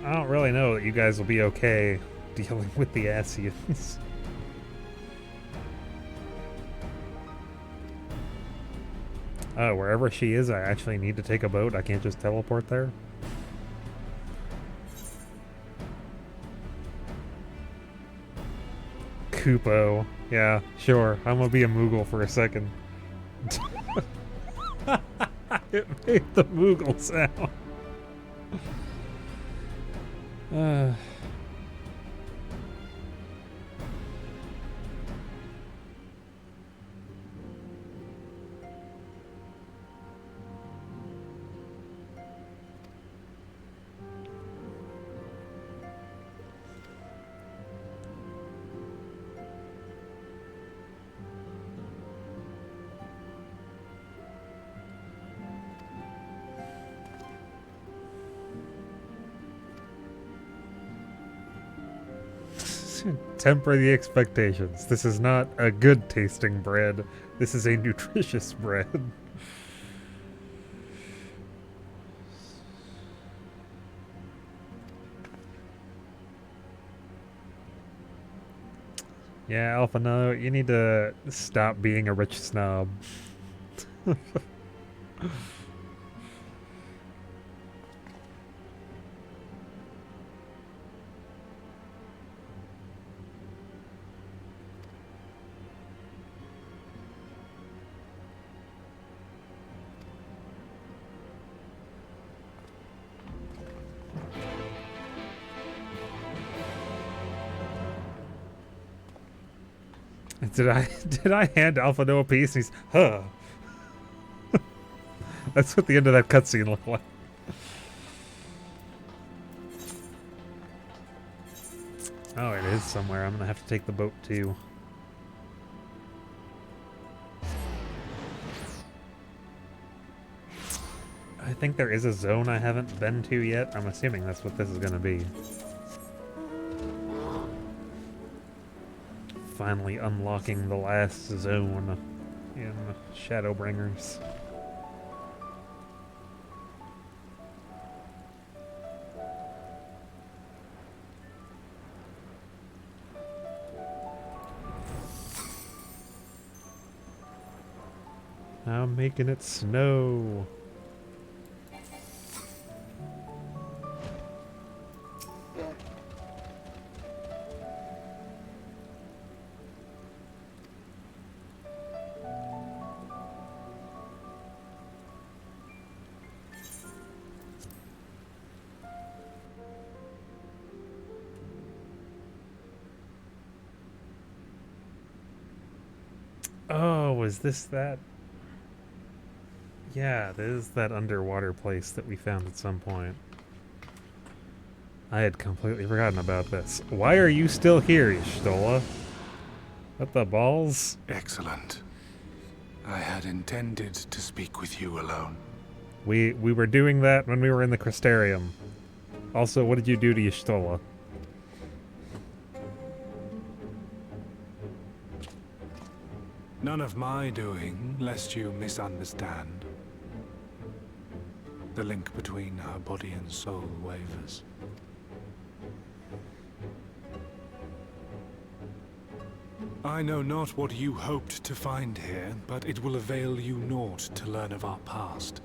I don't really know that you guys will be okay dealing with the Asians. Oh, wherever she is, I actually need to take a boat. I can't just teleport there? Kupo. Yeah, sure. I'm gonna be a Moogle for a second. It made the Moogle sound. Temper the expectations. This is not a good tasting bread. This is a nutritious bread. Yeah, Alpha, no, you need to stop being a rich snob. Did I hand Alpha No a piece? And he's, huh. That's what the end of that cutscene looked like. Oh, it is somewhere. I'm gonna have to take the boat too. I think there is a zone I haven't been to yet. I'm assuming that's what this is gonna be. Finally unlocking the last zone in Shadowbringers. I'm making it snow. Oh, is this that? Yeah, this is that underwater place that we found at some point. I had completely forgotten about this. Why are you still here, Y'shtola? What the balls? Excellent. I had intended to speak with you alone. We were doing that when we were in the Crystarium. Also, what did you do to Y'shtola? None of my doing, lest you misunderstand. The link between her body and soul wavers. I know not what you hoped to find here, but it will avail you naught to learn of our past.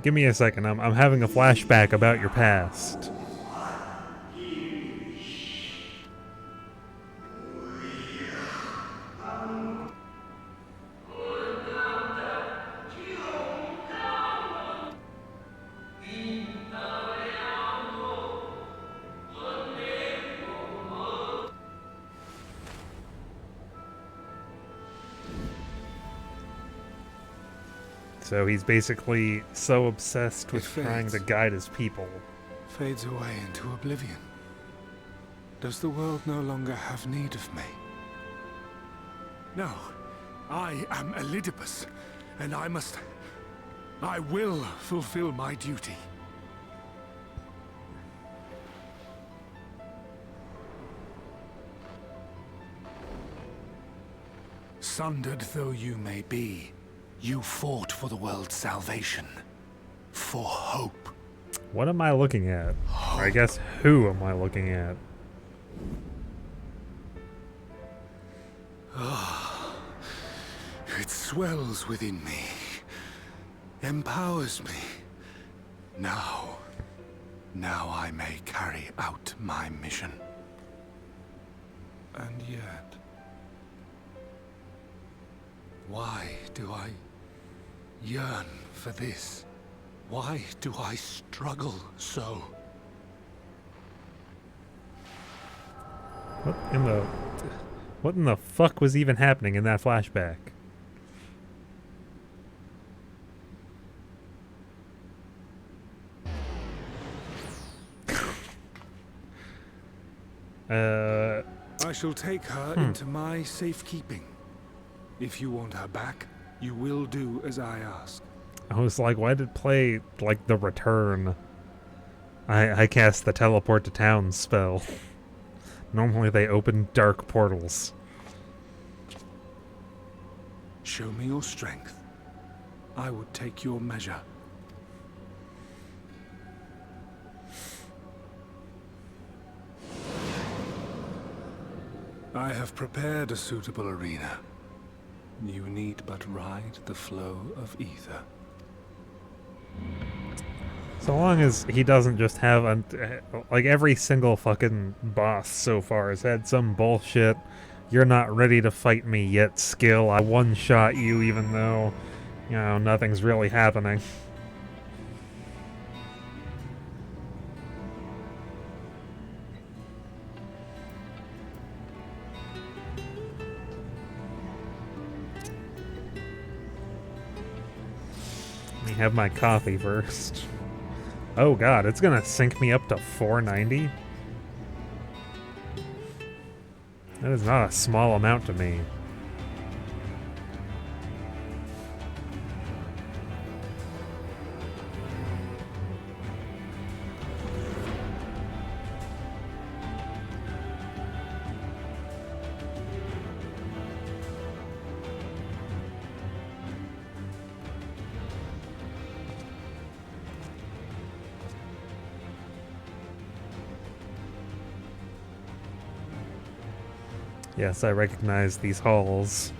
Give me a second. I'm having a flashback about your past. So he's basically so obsessed with trying to guide his people. Fades away into oblivion. Does the world no longer have need of me? No. I am Elidibus, and I will fulfill my duty. Sundered though you may be, you fought for the world's salvation. For hope. What am I looking at? Or I guess who am I looking at? It swells within me. Empowers me. Now I may carry out my mission. And yet... why do I yearn for this? Why do I struggle so? What in the fuck was even happening in that flashback? I shall take her into my safekeeping. If you want her back, you will do as I ask. I was like, why did it play like The Return? I cast the teleport to town spell. Normally they open dark portals. Show me your strength. I would take your measure. I have prepared a suitable arena. You need but ride the flow of ether. So long as he doesn't just have like every single fucking boss so far has had some bullshit, you're not ready to fight me yet skill. I one-shot you even though, you know, nothing's really happening. Let me have my coffee first. Oh god, it's gonna sink me up to 490? That is not a small amount to me. Yes, I recognize these halls.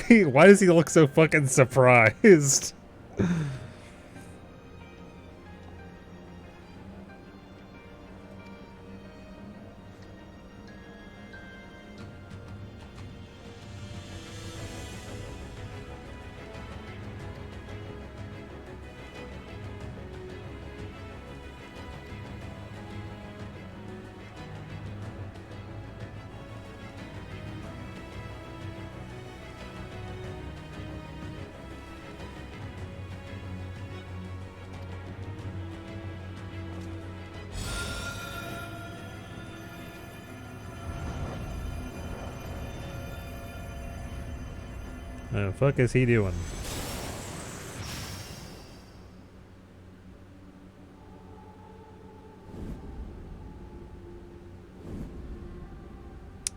Why does he look so fucking surprised? The fuck is he doing?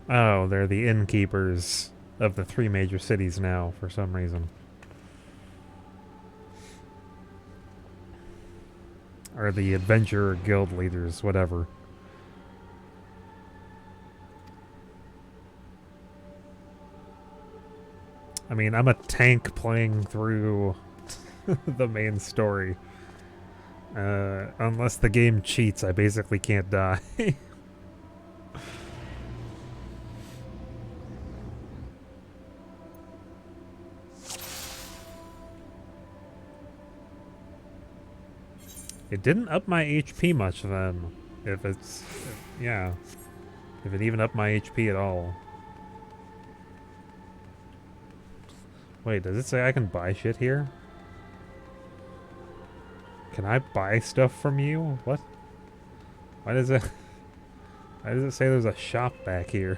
Oh, they're the innkeepers of the 3 major cities now, for some reason. Or the adventurer guild leaders, whatever. I mean, I'm a tank playing through the main story. Unless the game cheats, I basically can't die. It didn't up my HP much then. If it's... yeah. If it even upped my HP at all. Wait, does it say I can buy shit here? Can I buy stuff from you? What? Why does it... Why does it say there's a shop back here?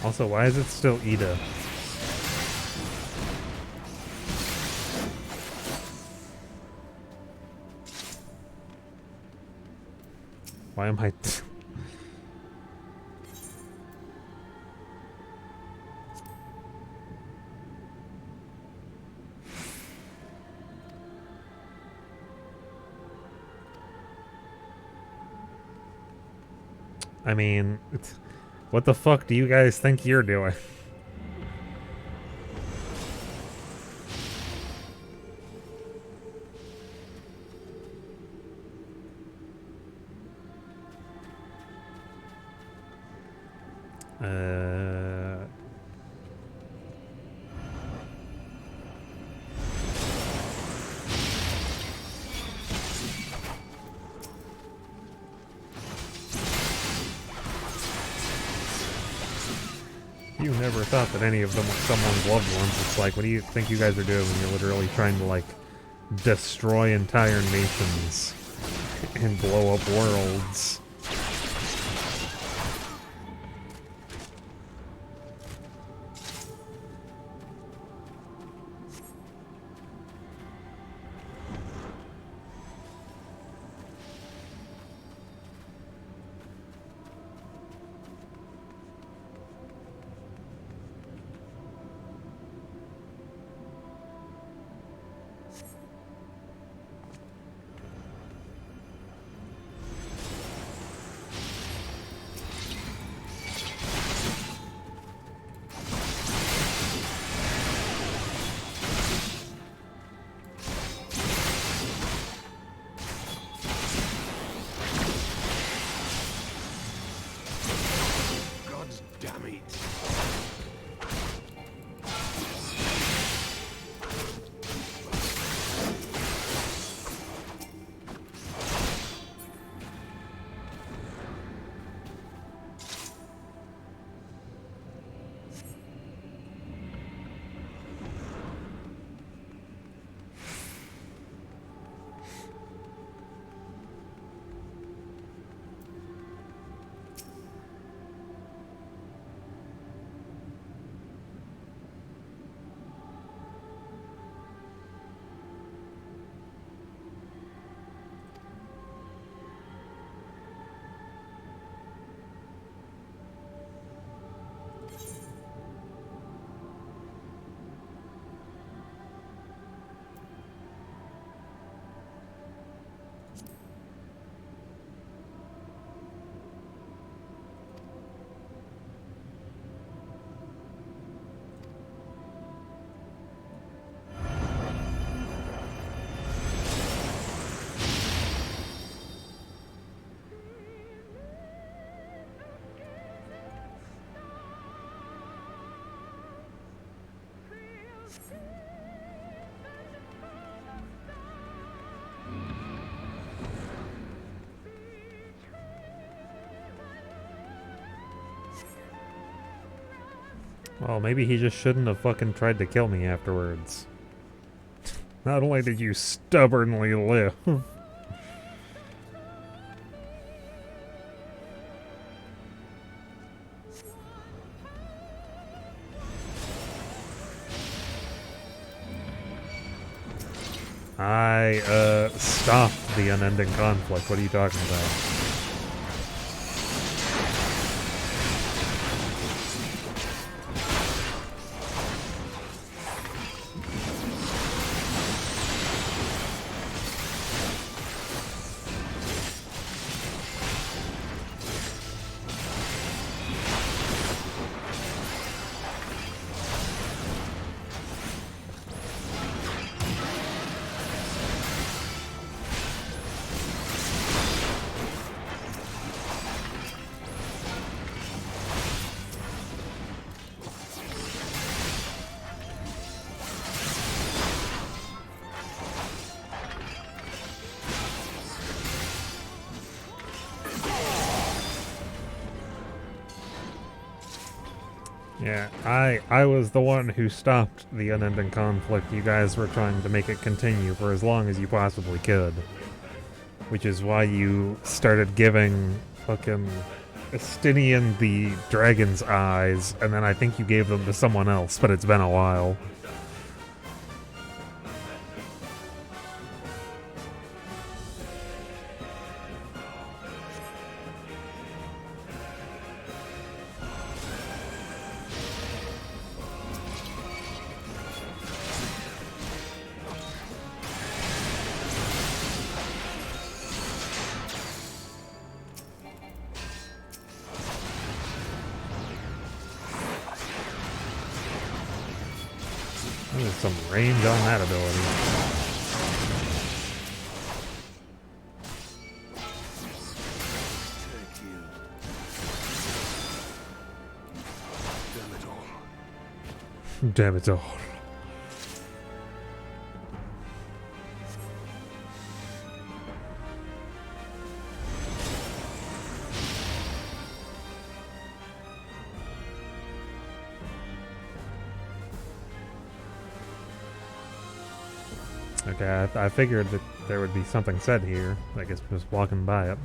Also, why is it still Ida? Why am I... I mean, what the fuck do you guys think you're doing? You never thought that any of them were someone's loved ones. It's like, what do you think you guys are doing when you're literally trying to, like, destroy entire nations and blow up worlds? Well, maybe he just shouldn't have fucking tried to kill me afterwards. Not only did you stubbornly live. I, stopped the unending conflict. What are you talking about? Yeah, I was the one who stopped the unending conflict. You guys were trying to make it continue for as long as you possibly could. Which is why you started giving fucking Estinian the dragon's eyes, and then I think you gave them to someone else, but it's been a while. There's some range on that ability. Damn it all. Okay, I figured that there would be something said here. I guess just walking by it.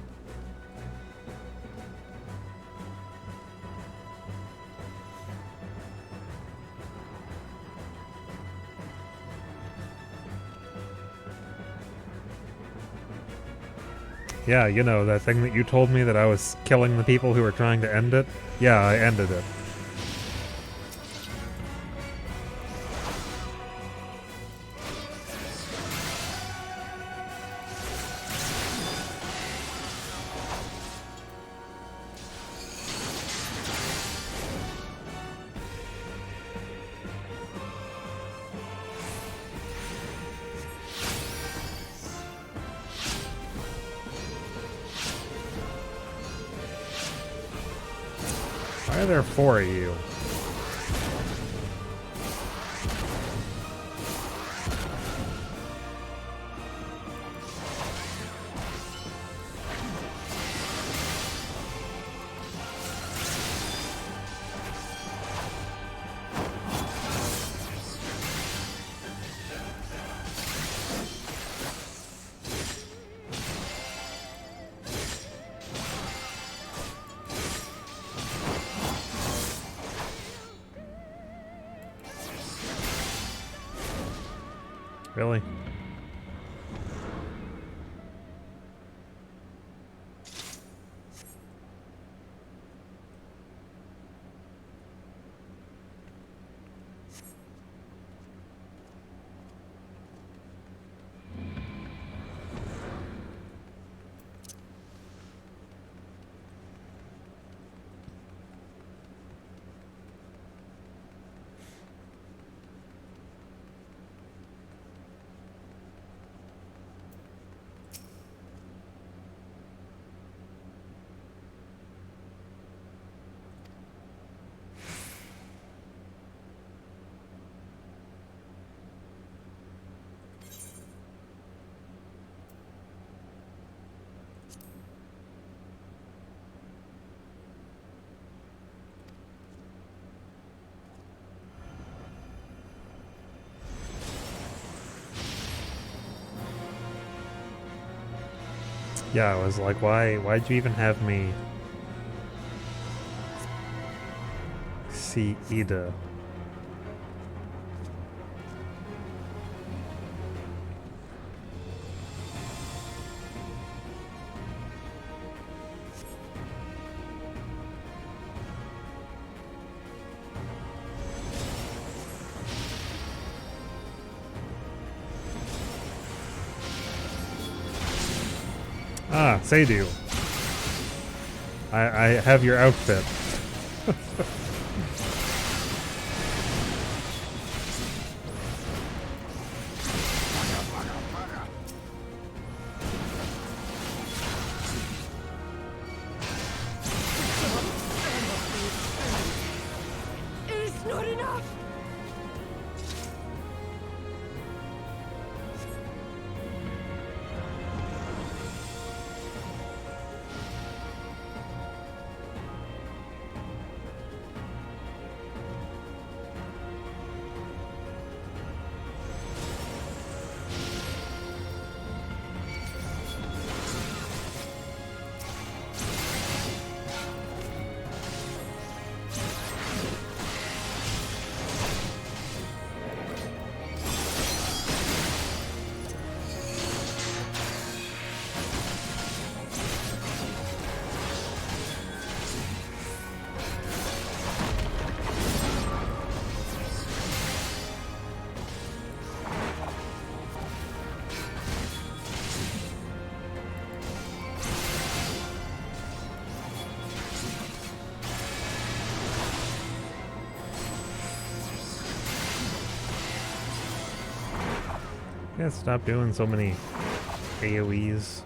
Yeah, you know, that thing that you told me that I was killing the people who were trying to end it? Yeah, I ended it. Why are there 4 of you? Really? Yeah, I was like, why'd you even have me see Ida? Ah, Seydu. I have your outfit. It's not enough! Yeah, stop doing so many AoEs.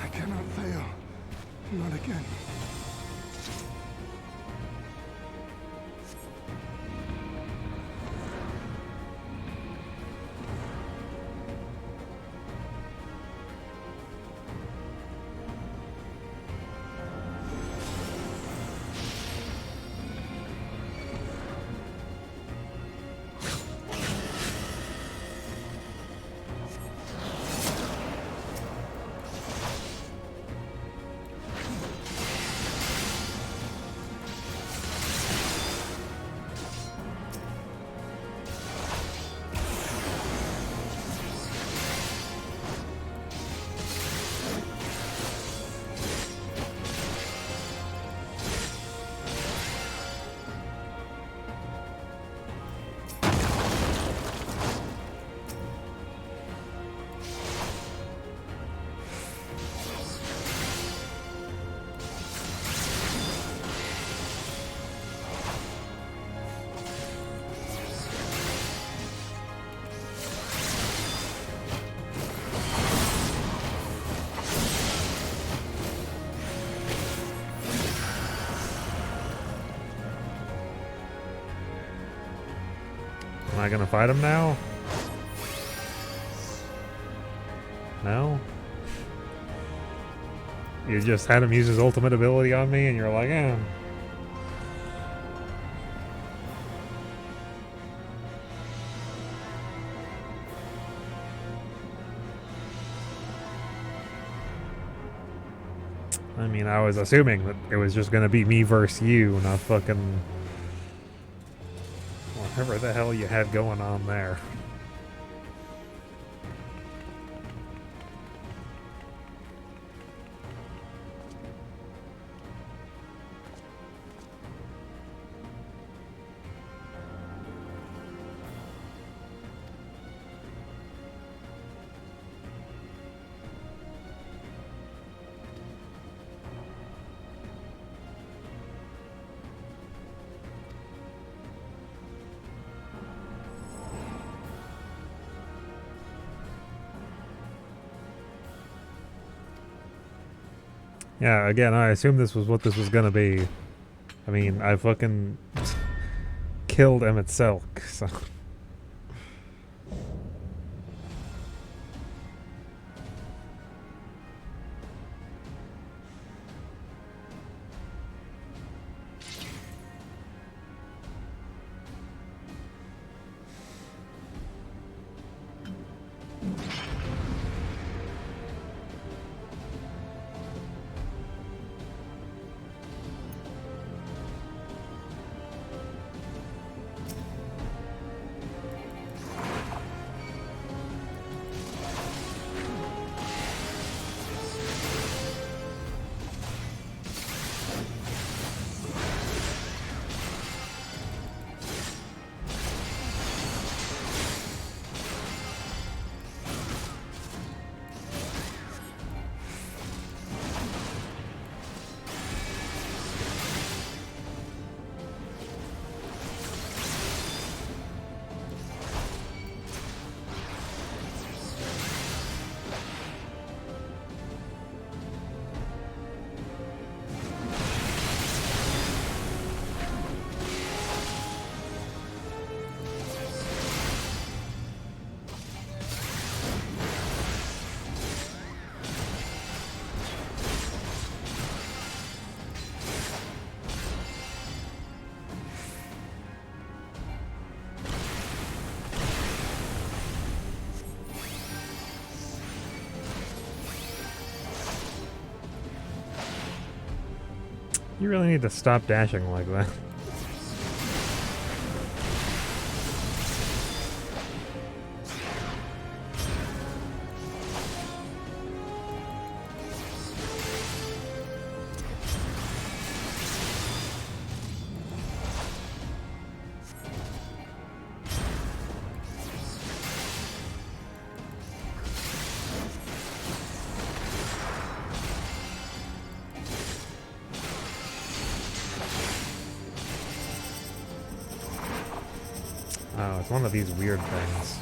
I cannot fail. Not again. Am I gonna fight him now? No? You just had him use his ultimate ability on me and you're like, eh. I mean, I was assuming that it was just gonna be me versus you, not fucking whatever the hell you had going on there. Yeah, again, I assumed this was what this was gonna be. I mean, I fucking killed Emmett Selk, so... You really need to stop dashing like that. Oh, it's one of these weird things.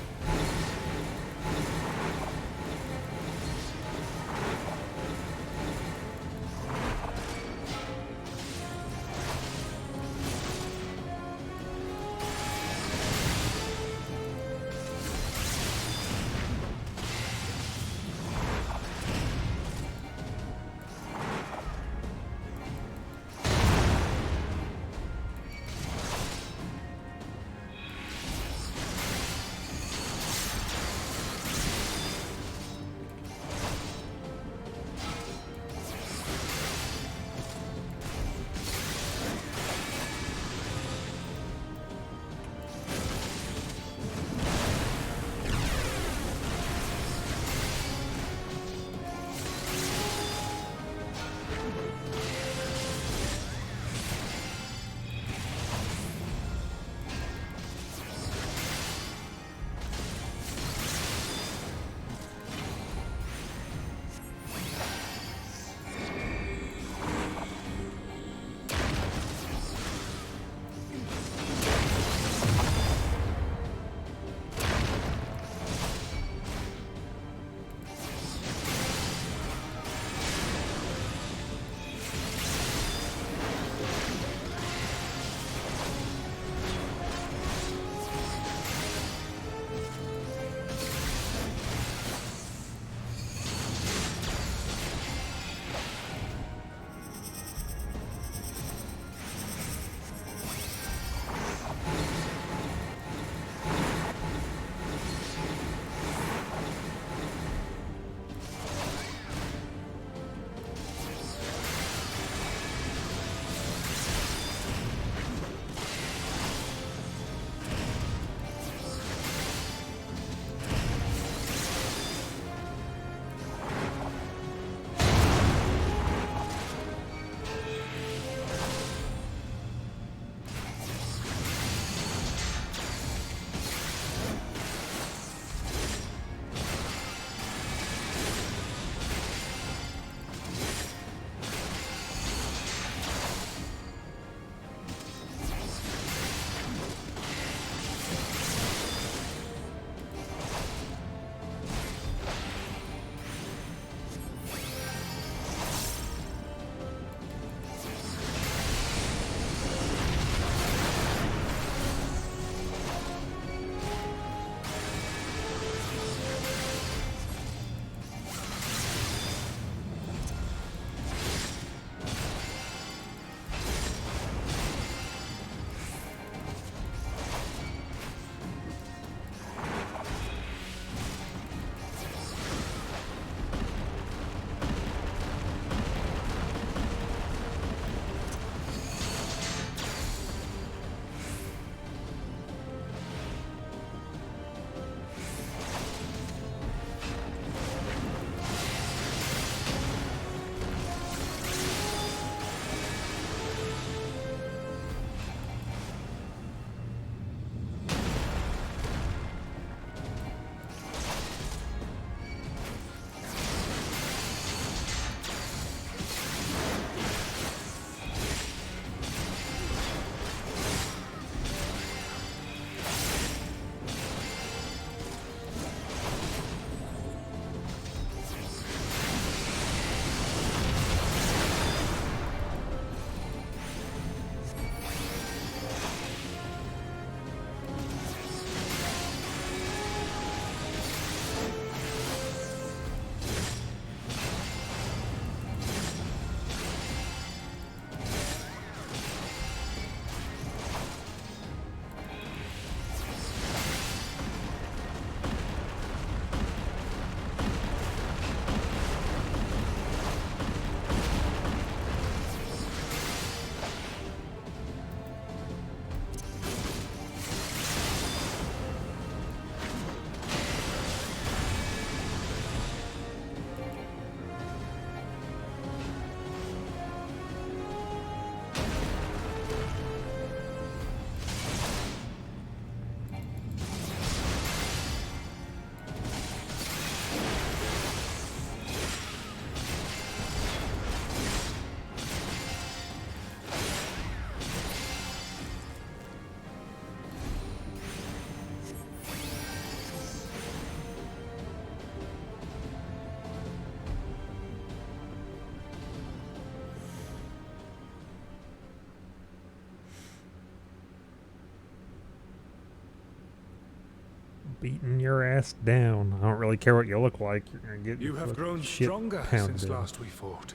Beating your ass down. I don't really care what you look like. You're gonna get You your have fucking grown shit stronger pounded since in. last we fought.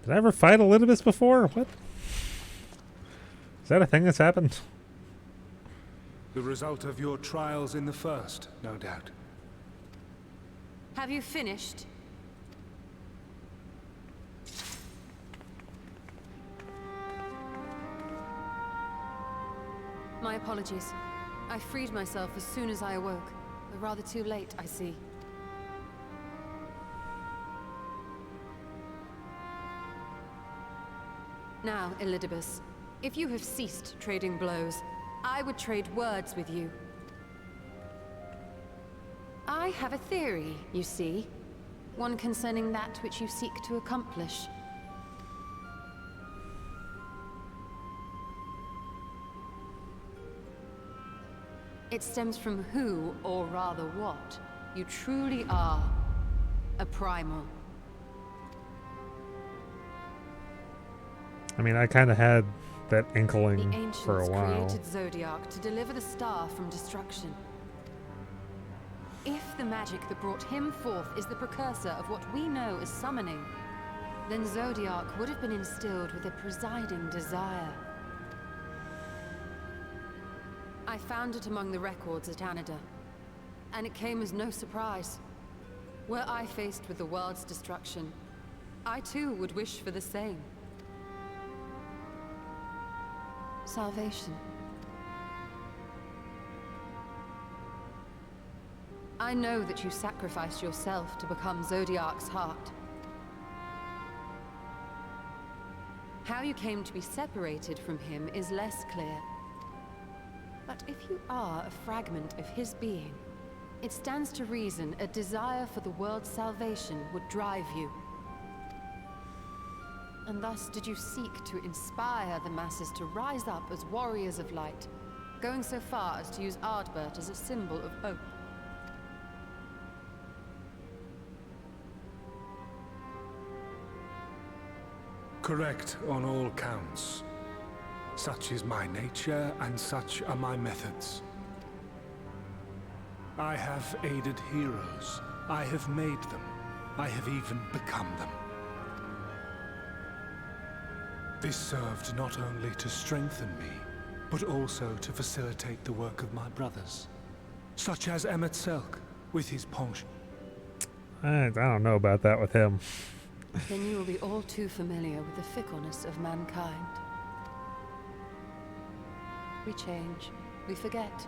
Did I ever fight Elidibus before? What? Is that a thing that's happened? The result of your trials in the first, no doubt. Have you finished? My apologies. I freed myself as soon as I awoke. But rather too late, I see. Now, Elidibus, if you have ceased trading blows, I would trade words with you. I have a theory, you see. One concerning that which you seek to accomplish. It stems from who, or rather what, you truly are. A primal. I mean, I kind of had that The inkling ancients for a while. created Zodiac to deliver the star from destruction. If the magic that brought him forth is the precursor of what we know as summoning, then Zodiac would have been instilled with a presiding desire. I found it among the records at Anida, and it came as no surprise. Were I faced with the world's destruction, I too would wish for the same. Salvation. I know that you sacrificed yourself to become Zodiac's heart. How you came to be separated from him is less clear. But if you are a fragment of his being, it stands to reason a desire for the world's salvation would drive you. And thus did you seek to inspire the masses to rise up as warriors of light, going so far as to use Ardbert as a symbol of hope. Correct on all counts. Such is my nature, and such are my methods. I have aided heroes. I have made them. I have even become them. This served not only to strengthen me, but also to facilitate the work of my brothers. Such as Emmett Selk, with his penchant. I don't know about that with him. Then you will be all too familiar with the fickleness of mankind. We change, we forget,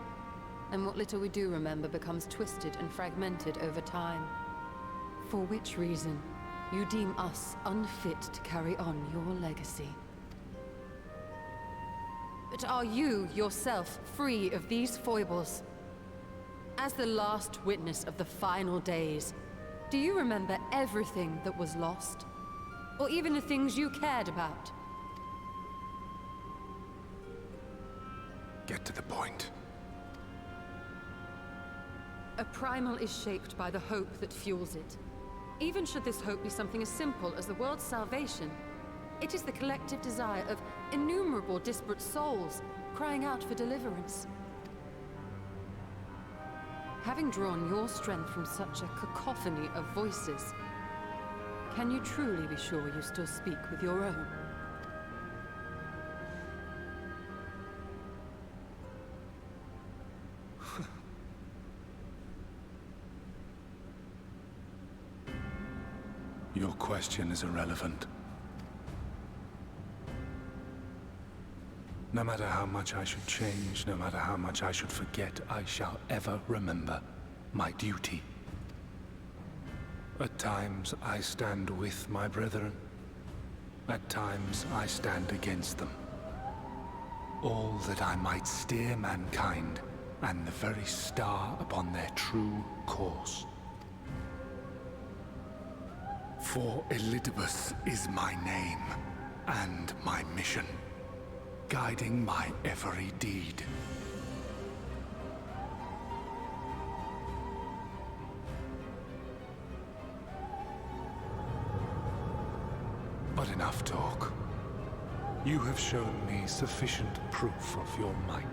and what little we do remember becomes twisted and fragmented over time. For which reason, you deem us unfit to carry on your legacy. But are you, yourself, free of these foibles? As the last witness of the final days, do you remember everything that was lost? Or even the things you cared about? Get to the point. A primal is shaped by the hope that fuels it. Even should this hope be something as simple as the world's salvation, it is the collective desire of innumerable disparate souls crying out for deliverance. Having drawn your strength from such a cacophony of voices, can you truly be sure you still speak with your own? Your question is irrelevant. No matter how much I should change, no matter how much I should forget, I shall ever remember my duty. At times I stand with my brethren. At times I stand against them. All that I might steer mankind and the very star upon their true course. For Elidibus is my name and my mission, guiding my every deed. But enough talk. You have shown me sufficient proof of your might.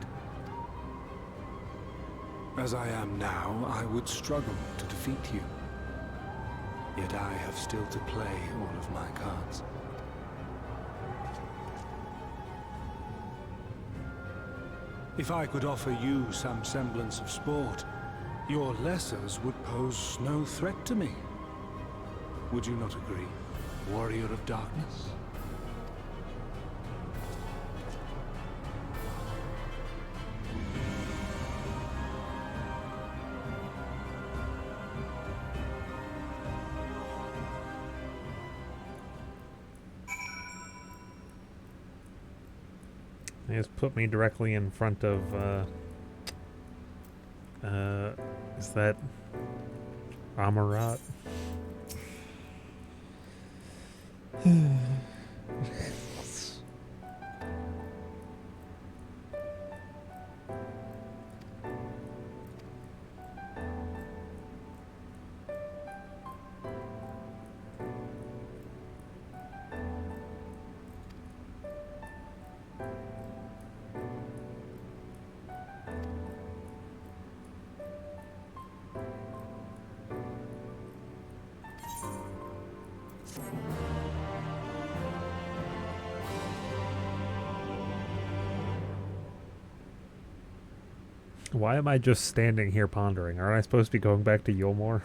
As I am now, I would struggle to defeat you. Yet I have still to play all of my cards. If I could offer you some semblance of sport, your lessers would pose no threat to me. Would you not agree, warrior of darkness? They just put me directly in front of, is that Amarat? Why am I just standing here pondering? Aren't I supposed to be going back to Yulmore?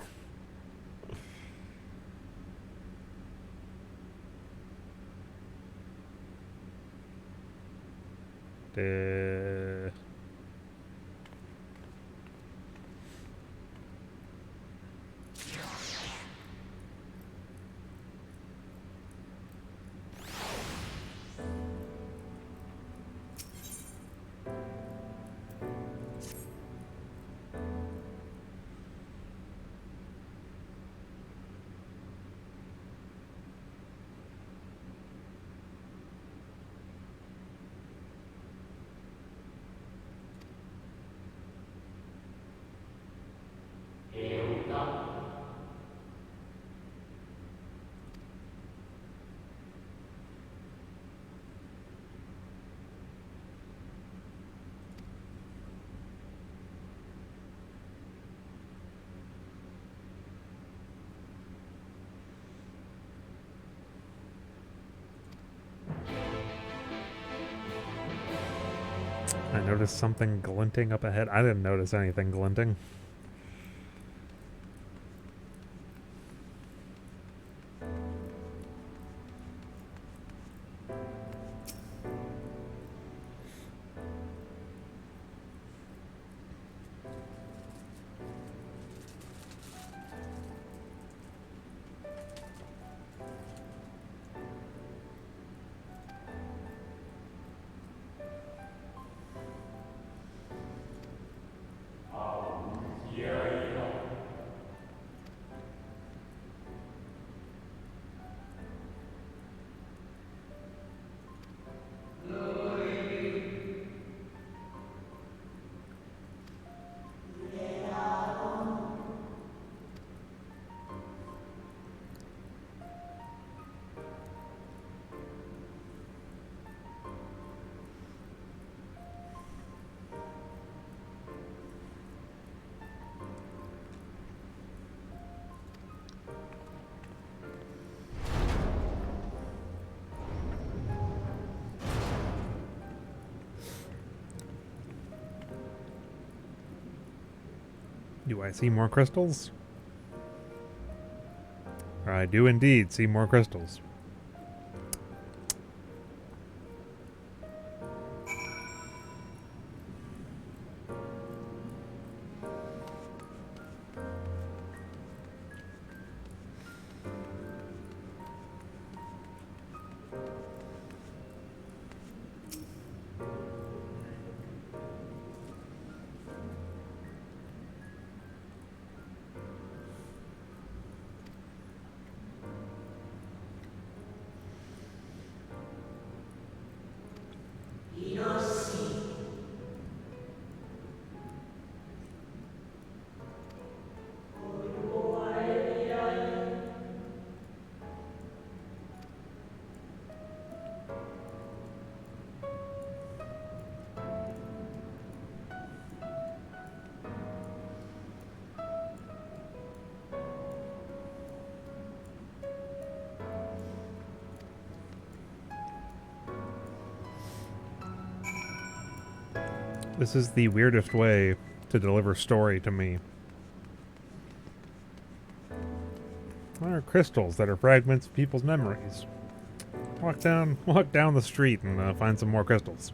I noticed something glinting up ahead. I didn't notice anything glinting. Do I see more crystals? I do indeed see more crystals. This is the weirdest way to deliver story to me. There are crystals that are fragments of people's memories. Walk down the street and find some more crystals.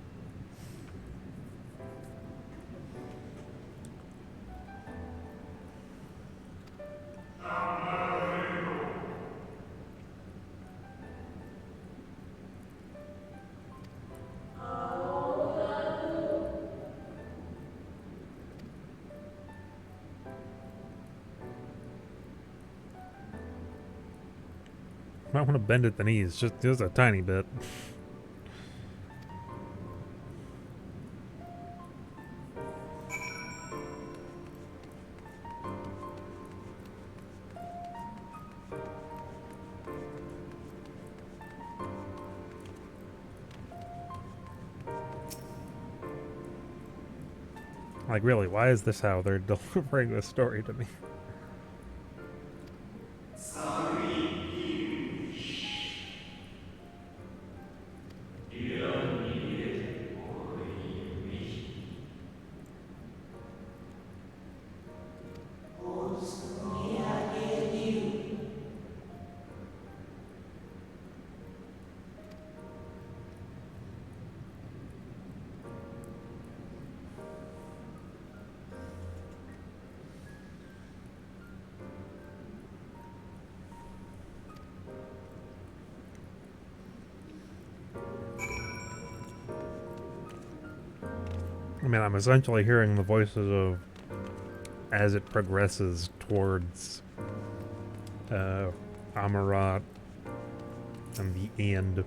Might want to bend at the knees, just a tiny bit. Like, really, why is this how they're delivering this story to me? I mean, I'm essentially hearing the voices of as it progresses towards Amarat and the end.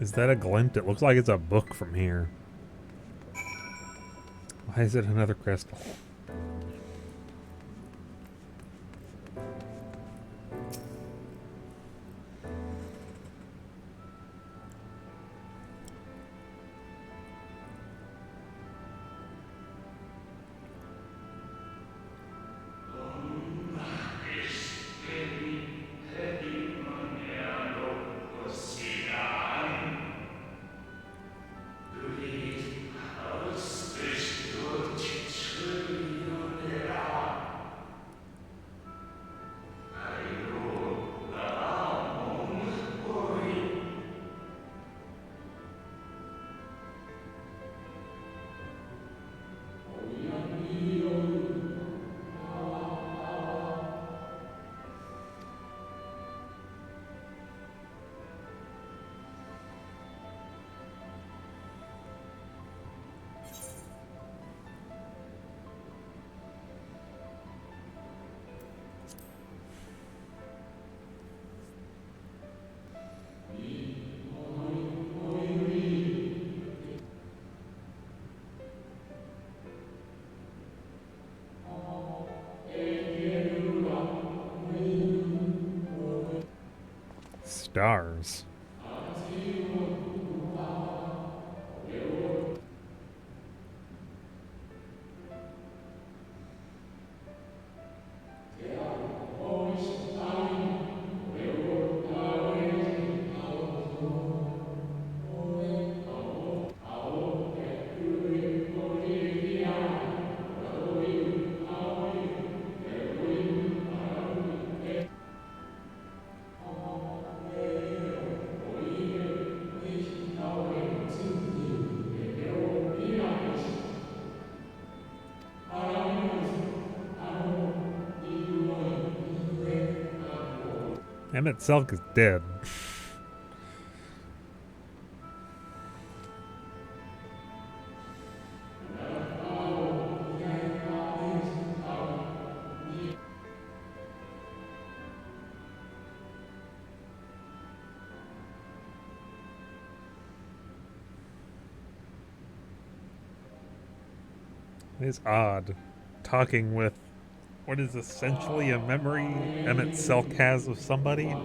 Is that a glint? It looks like it's a book from here. Why is it another crystal? Stars. Emmett Selk is dead. It is odd talking with what is essentially a memory Emmett Selk has of somebody.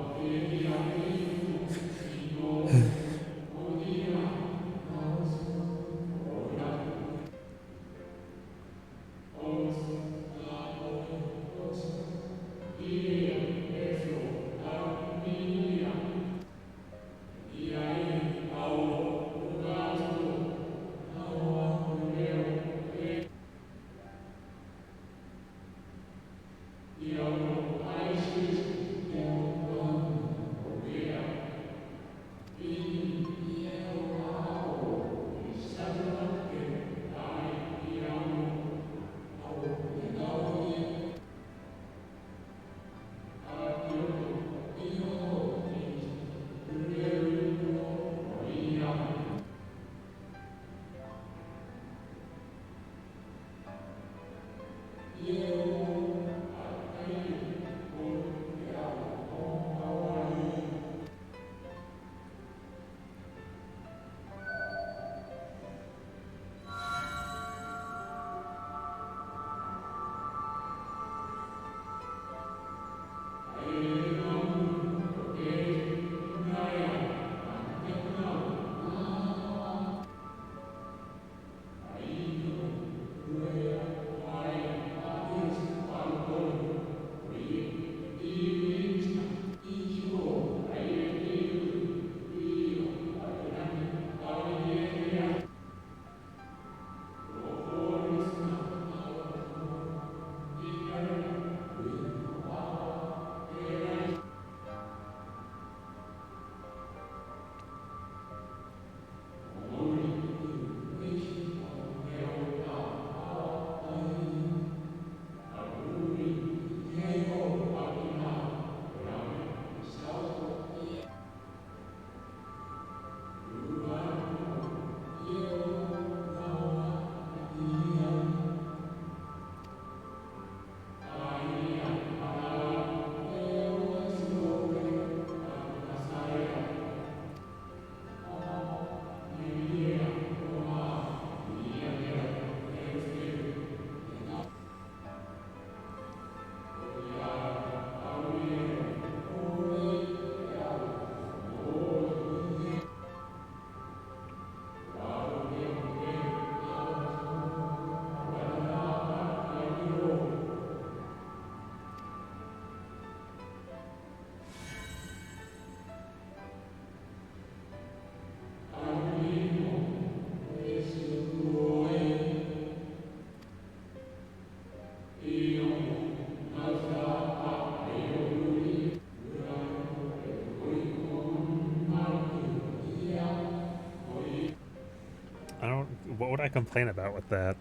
I don't. What would I complain about with that?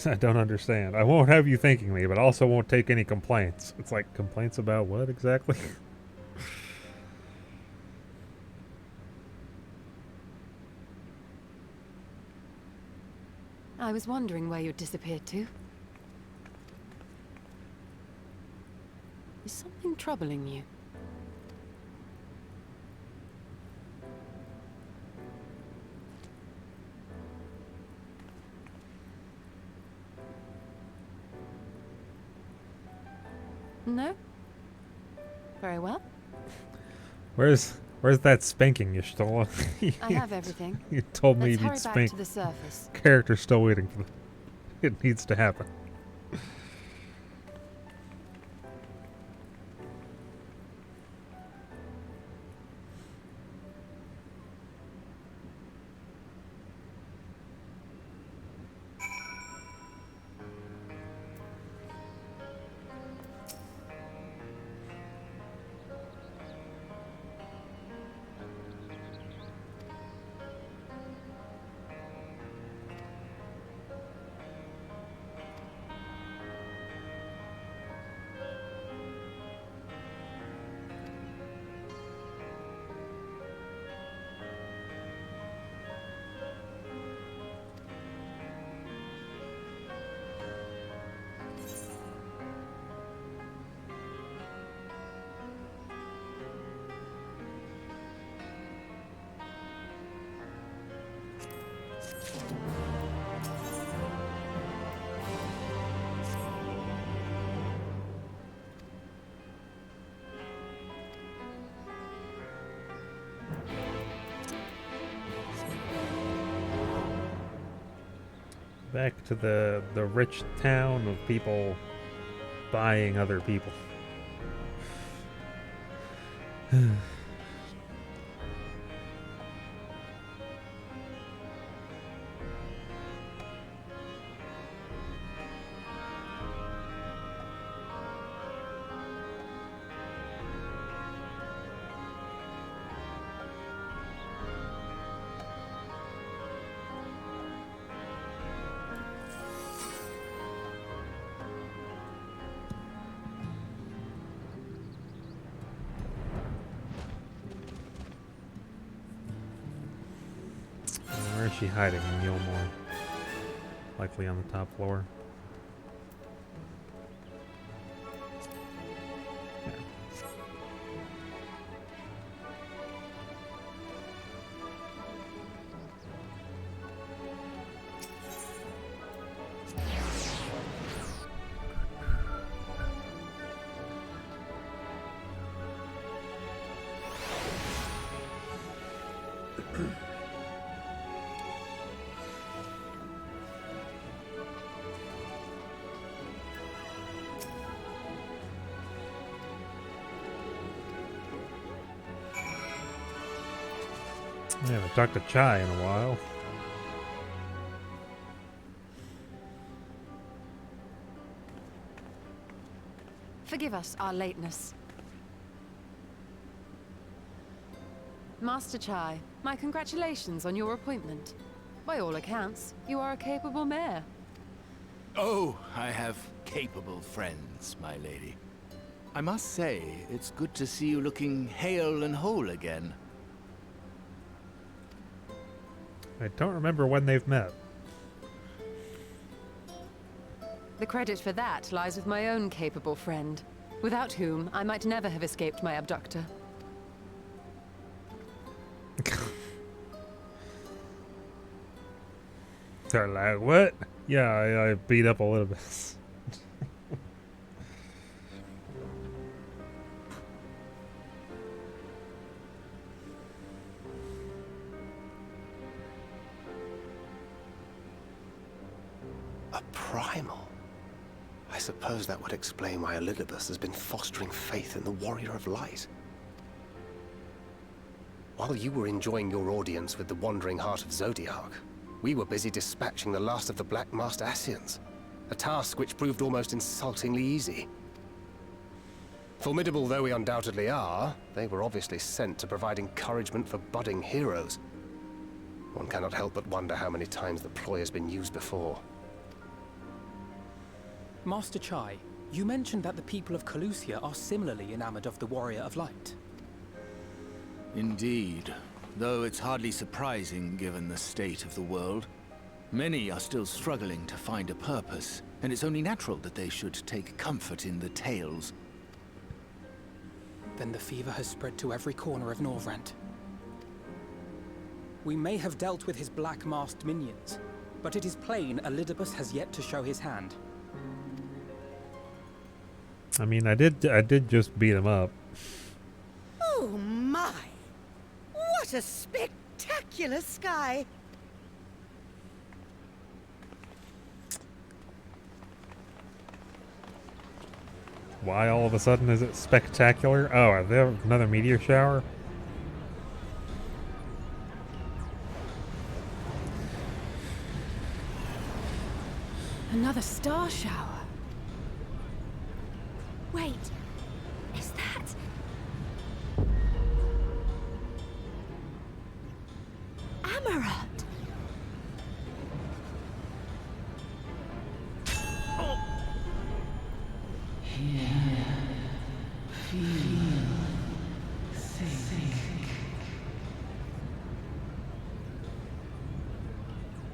I don't understand. I won't have you thanking me, but I also won't take any complaints. It's like, complaints about what exactly? I was wondering where you'd disappeared to. Is something troubling you? No? Very well. Where's that spanking you stole? I have everything. You told me Let's you'd hurry back spank. to the surface. Character's still waiting for it needs to happen. Back to the rich town of people buying other people. Where is she hiding in Gilmore? Likely on the top floor. I haven't talked to Chai in a while. Forgive us our lateness. Master Chai, my congratulations on your appointment. By all accounts, you are a capable mayor. Oh, I have capable friends, my lady. I must say, it's good to see you looking hale and whole again. I don't remember when they've met. The credit for that lies with my own capable friend, without whom I might never have escaped my abductor. They're like, what? Yeah, I beat up a little bit. A primal? I suppose that would explain why Elidibus has been fostering faith in the Warrior of Light. While you were enjoying your audience with the Wandering Heart of Zodiark, we were busy dispatching the last of the Black Masked Ascians, a task which proved almost insultingly easy. Formidable though we undoubtedly are, they were obviously sent to provide encouragement for budding heroes. One cannot help but wonder how many times the ploy has been used before. Master Chai, you mentioned that the people of Calusia are similarly enamored of the Warrior of Light. Indeed, though it's hardly surprising given the state of the world. Many are still struggling to find a purpose, and it's only natural that they should take comfort in the tales. Then the fever has spread to every corner of Norvrant. We may have dealt with his black-masked minions, but it is plain Elidibus has yet to show his hand. I mean, I did just beat him up. Oh my! What a spectacular sky! Why all of a sudden is it spectacular? Oh, are there another meteor shower? Another star shower. Wait, is that... Amaranth?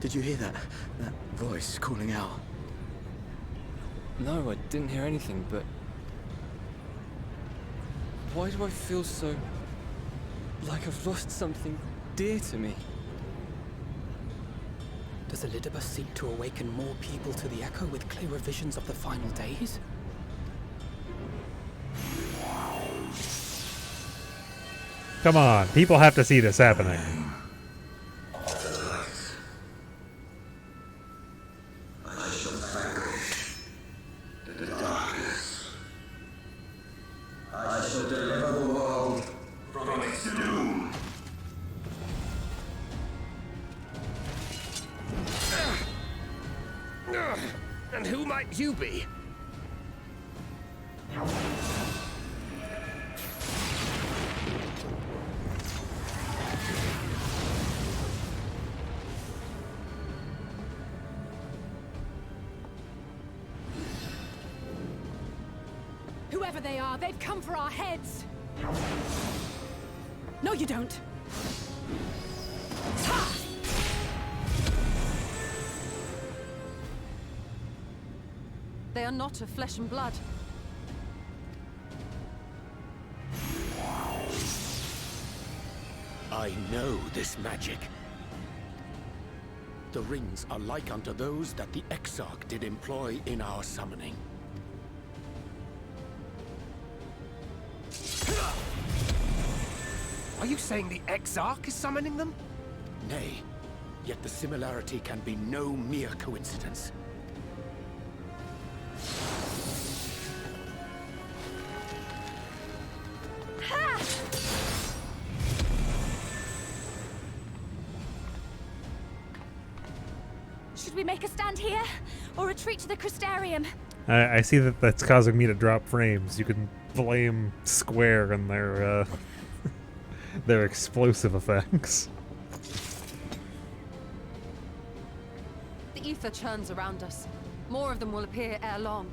Did you hear that? That voice calling out? No, I didn't hear anything, but... why do I feel so... like I've lost something dear to me? Does Elidibus seek to awaken more people to the Echo with clearer visions of the final days? Come on, people have to see this happening. And who might you be? Whoever they are, they've come for our heads! No, you don't! Ha! They are not of flesh and blood. I know this magic. The rings are like unto those that the Exarch did employ in our summoning. Are you saying the Exarch is summoning them? Nay, yet the similarity can be no mere coincidence. Should we make a stand here, or retreat to the Crystarium? I see that that's causing me to drop frames. You can blame Square and their their explosive effects. The ether churns around us. More of them will appear ere long.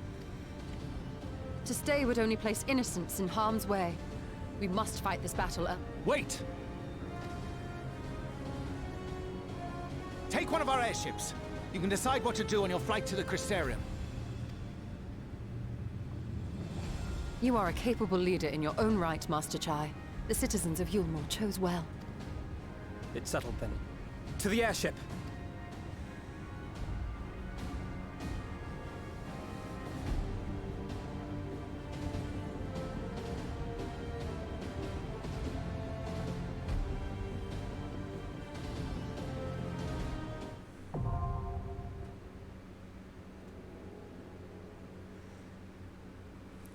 To stay would only place innocents in harm's way. We must fight this battle. Wait! Take one of our airships. You can decide what to do on your flight to the Crystarium. You are a capable leader in your own right, Master Chai. The citizens of Yulmore chose well. It's settled then. To the airship!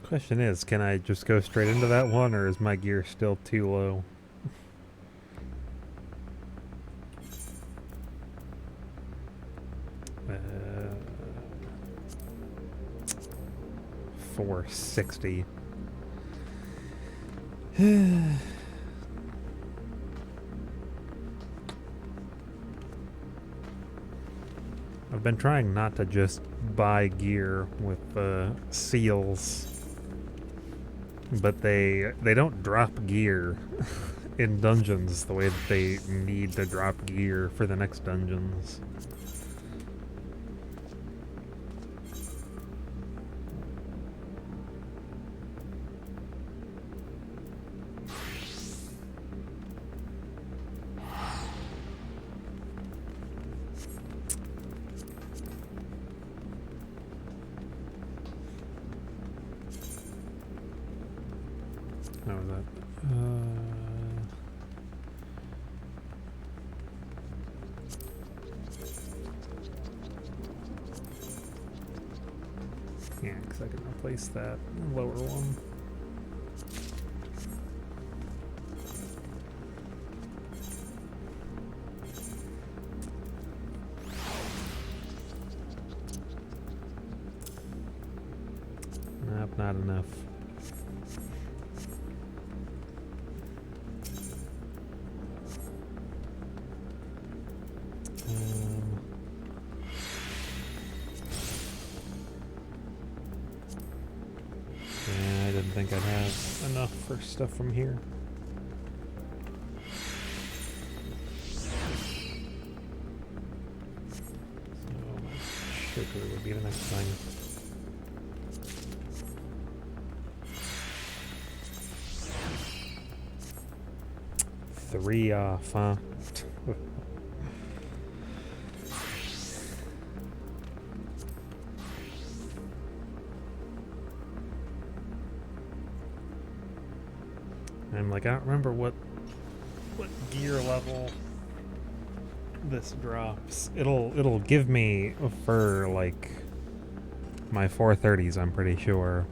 Question is, can I just go straight into that one, or is my gear still too low? Uh, 460. I've been trying not to just buy gear with seals. But they don't drop gear in dungeons the way that they need to drop gear for the next dungeons. How was that? Yeah, because I can replace that lower one. Nope, not enough. Yeah, I didn't think I'd have enough for stuff from here. So, sugar would be the next thing. Three off, huh? I'm like, I don't remember what gear level this drops. It'll give me for like my 430s, I'm pretty sure.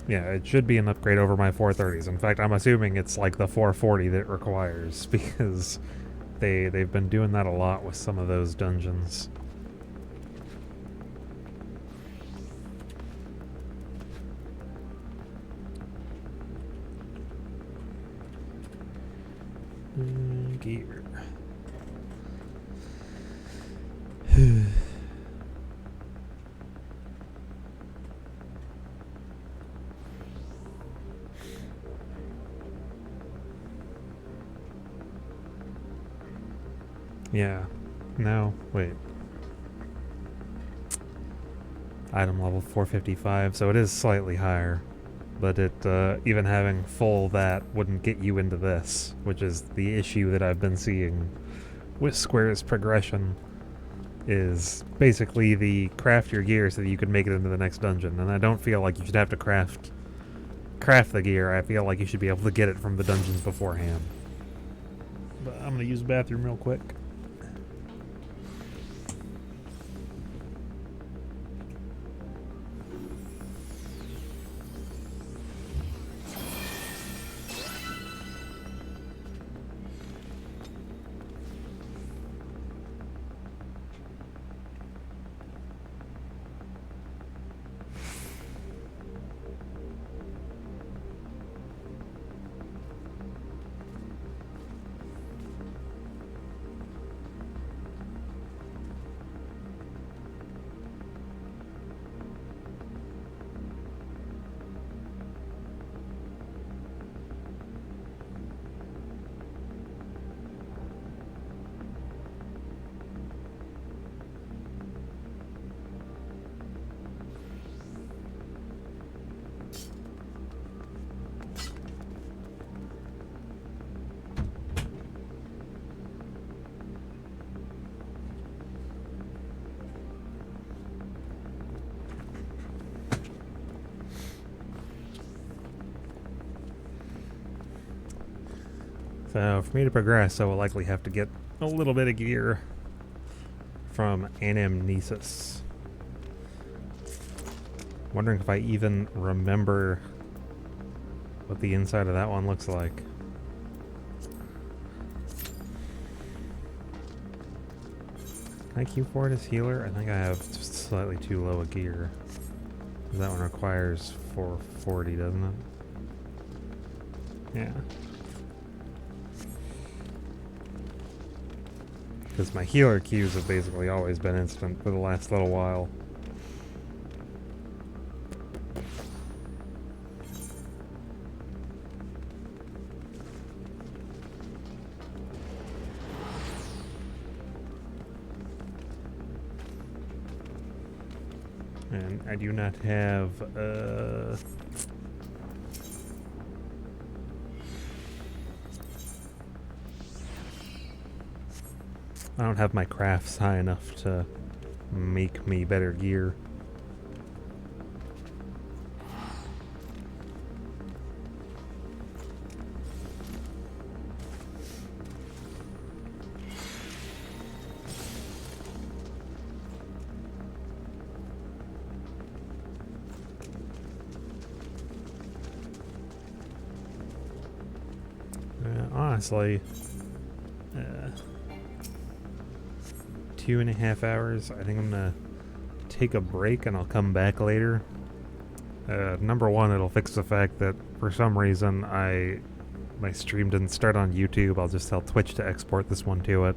Yeah, it should be an upgrade over my 430s. In fact, I'm assuming it's like the 440 that it requires, because they've been doing that a lot with some of those dungeons. Gear. Yeah. No, wait. Item level 455, so it is slightly higher. But it, even having full that wouldn't get you into this, which is the issue that I've been seeing with Square's progression, is basically the craft your gear so that you can make it into the next dungeon. And I don't feel like you should have to craft the gear. I feel like you should be able to get it from the dungeons beforehand. But I'm gonna use the bathroom real quick. So for me to progress, I will likely have to get a little bit of gear from Anamnesis. Wondering if I even remember what the inside of that one looks like. Can I queue for it as healer? I think I have just slightly too low a gear. That one requires 440, doesn't it? Yeah. Because my healer queues have basically always been instant for the last little while. And I do not have, I don't have my crafts high enough to make me better gear. Honestly, 2.5 hours. I think I'm gonna take a break and I'll come back later. Number one, it'll fix the fact that for some reason my stream didn't start on YouTube. I'll just tell Twitch to export this one to it.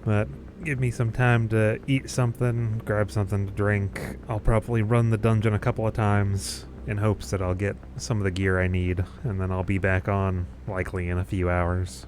But give me some time to eat something, grab something to drink. I'll probably run the dungeon a couple of times in hopes that I'll get some of the gear I need, and then I'll be back on likely in a few hours.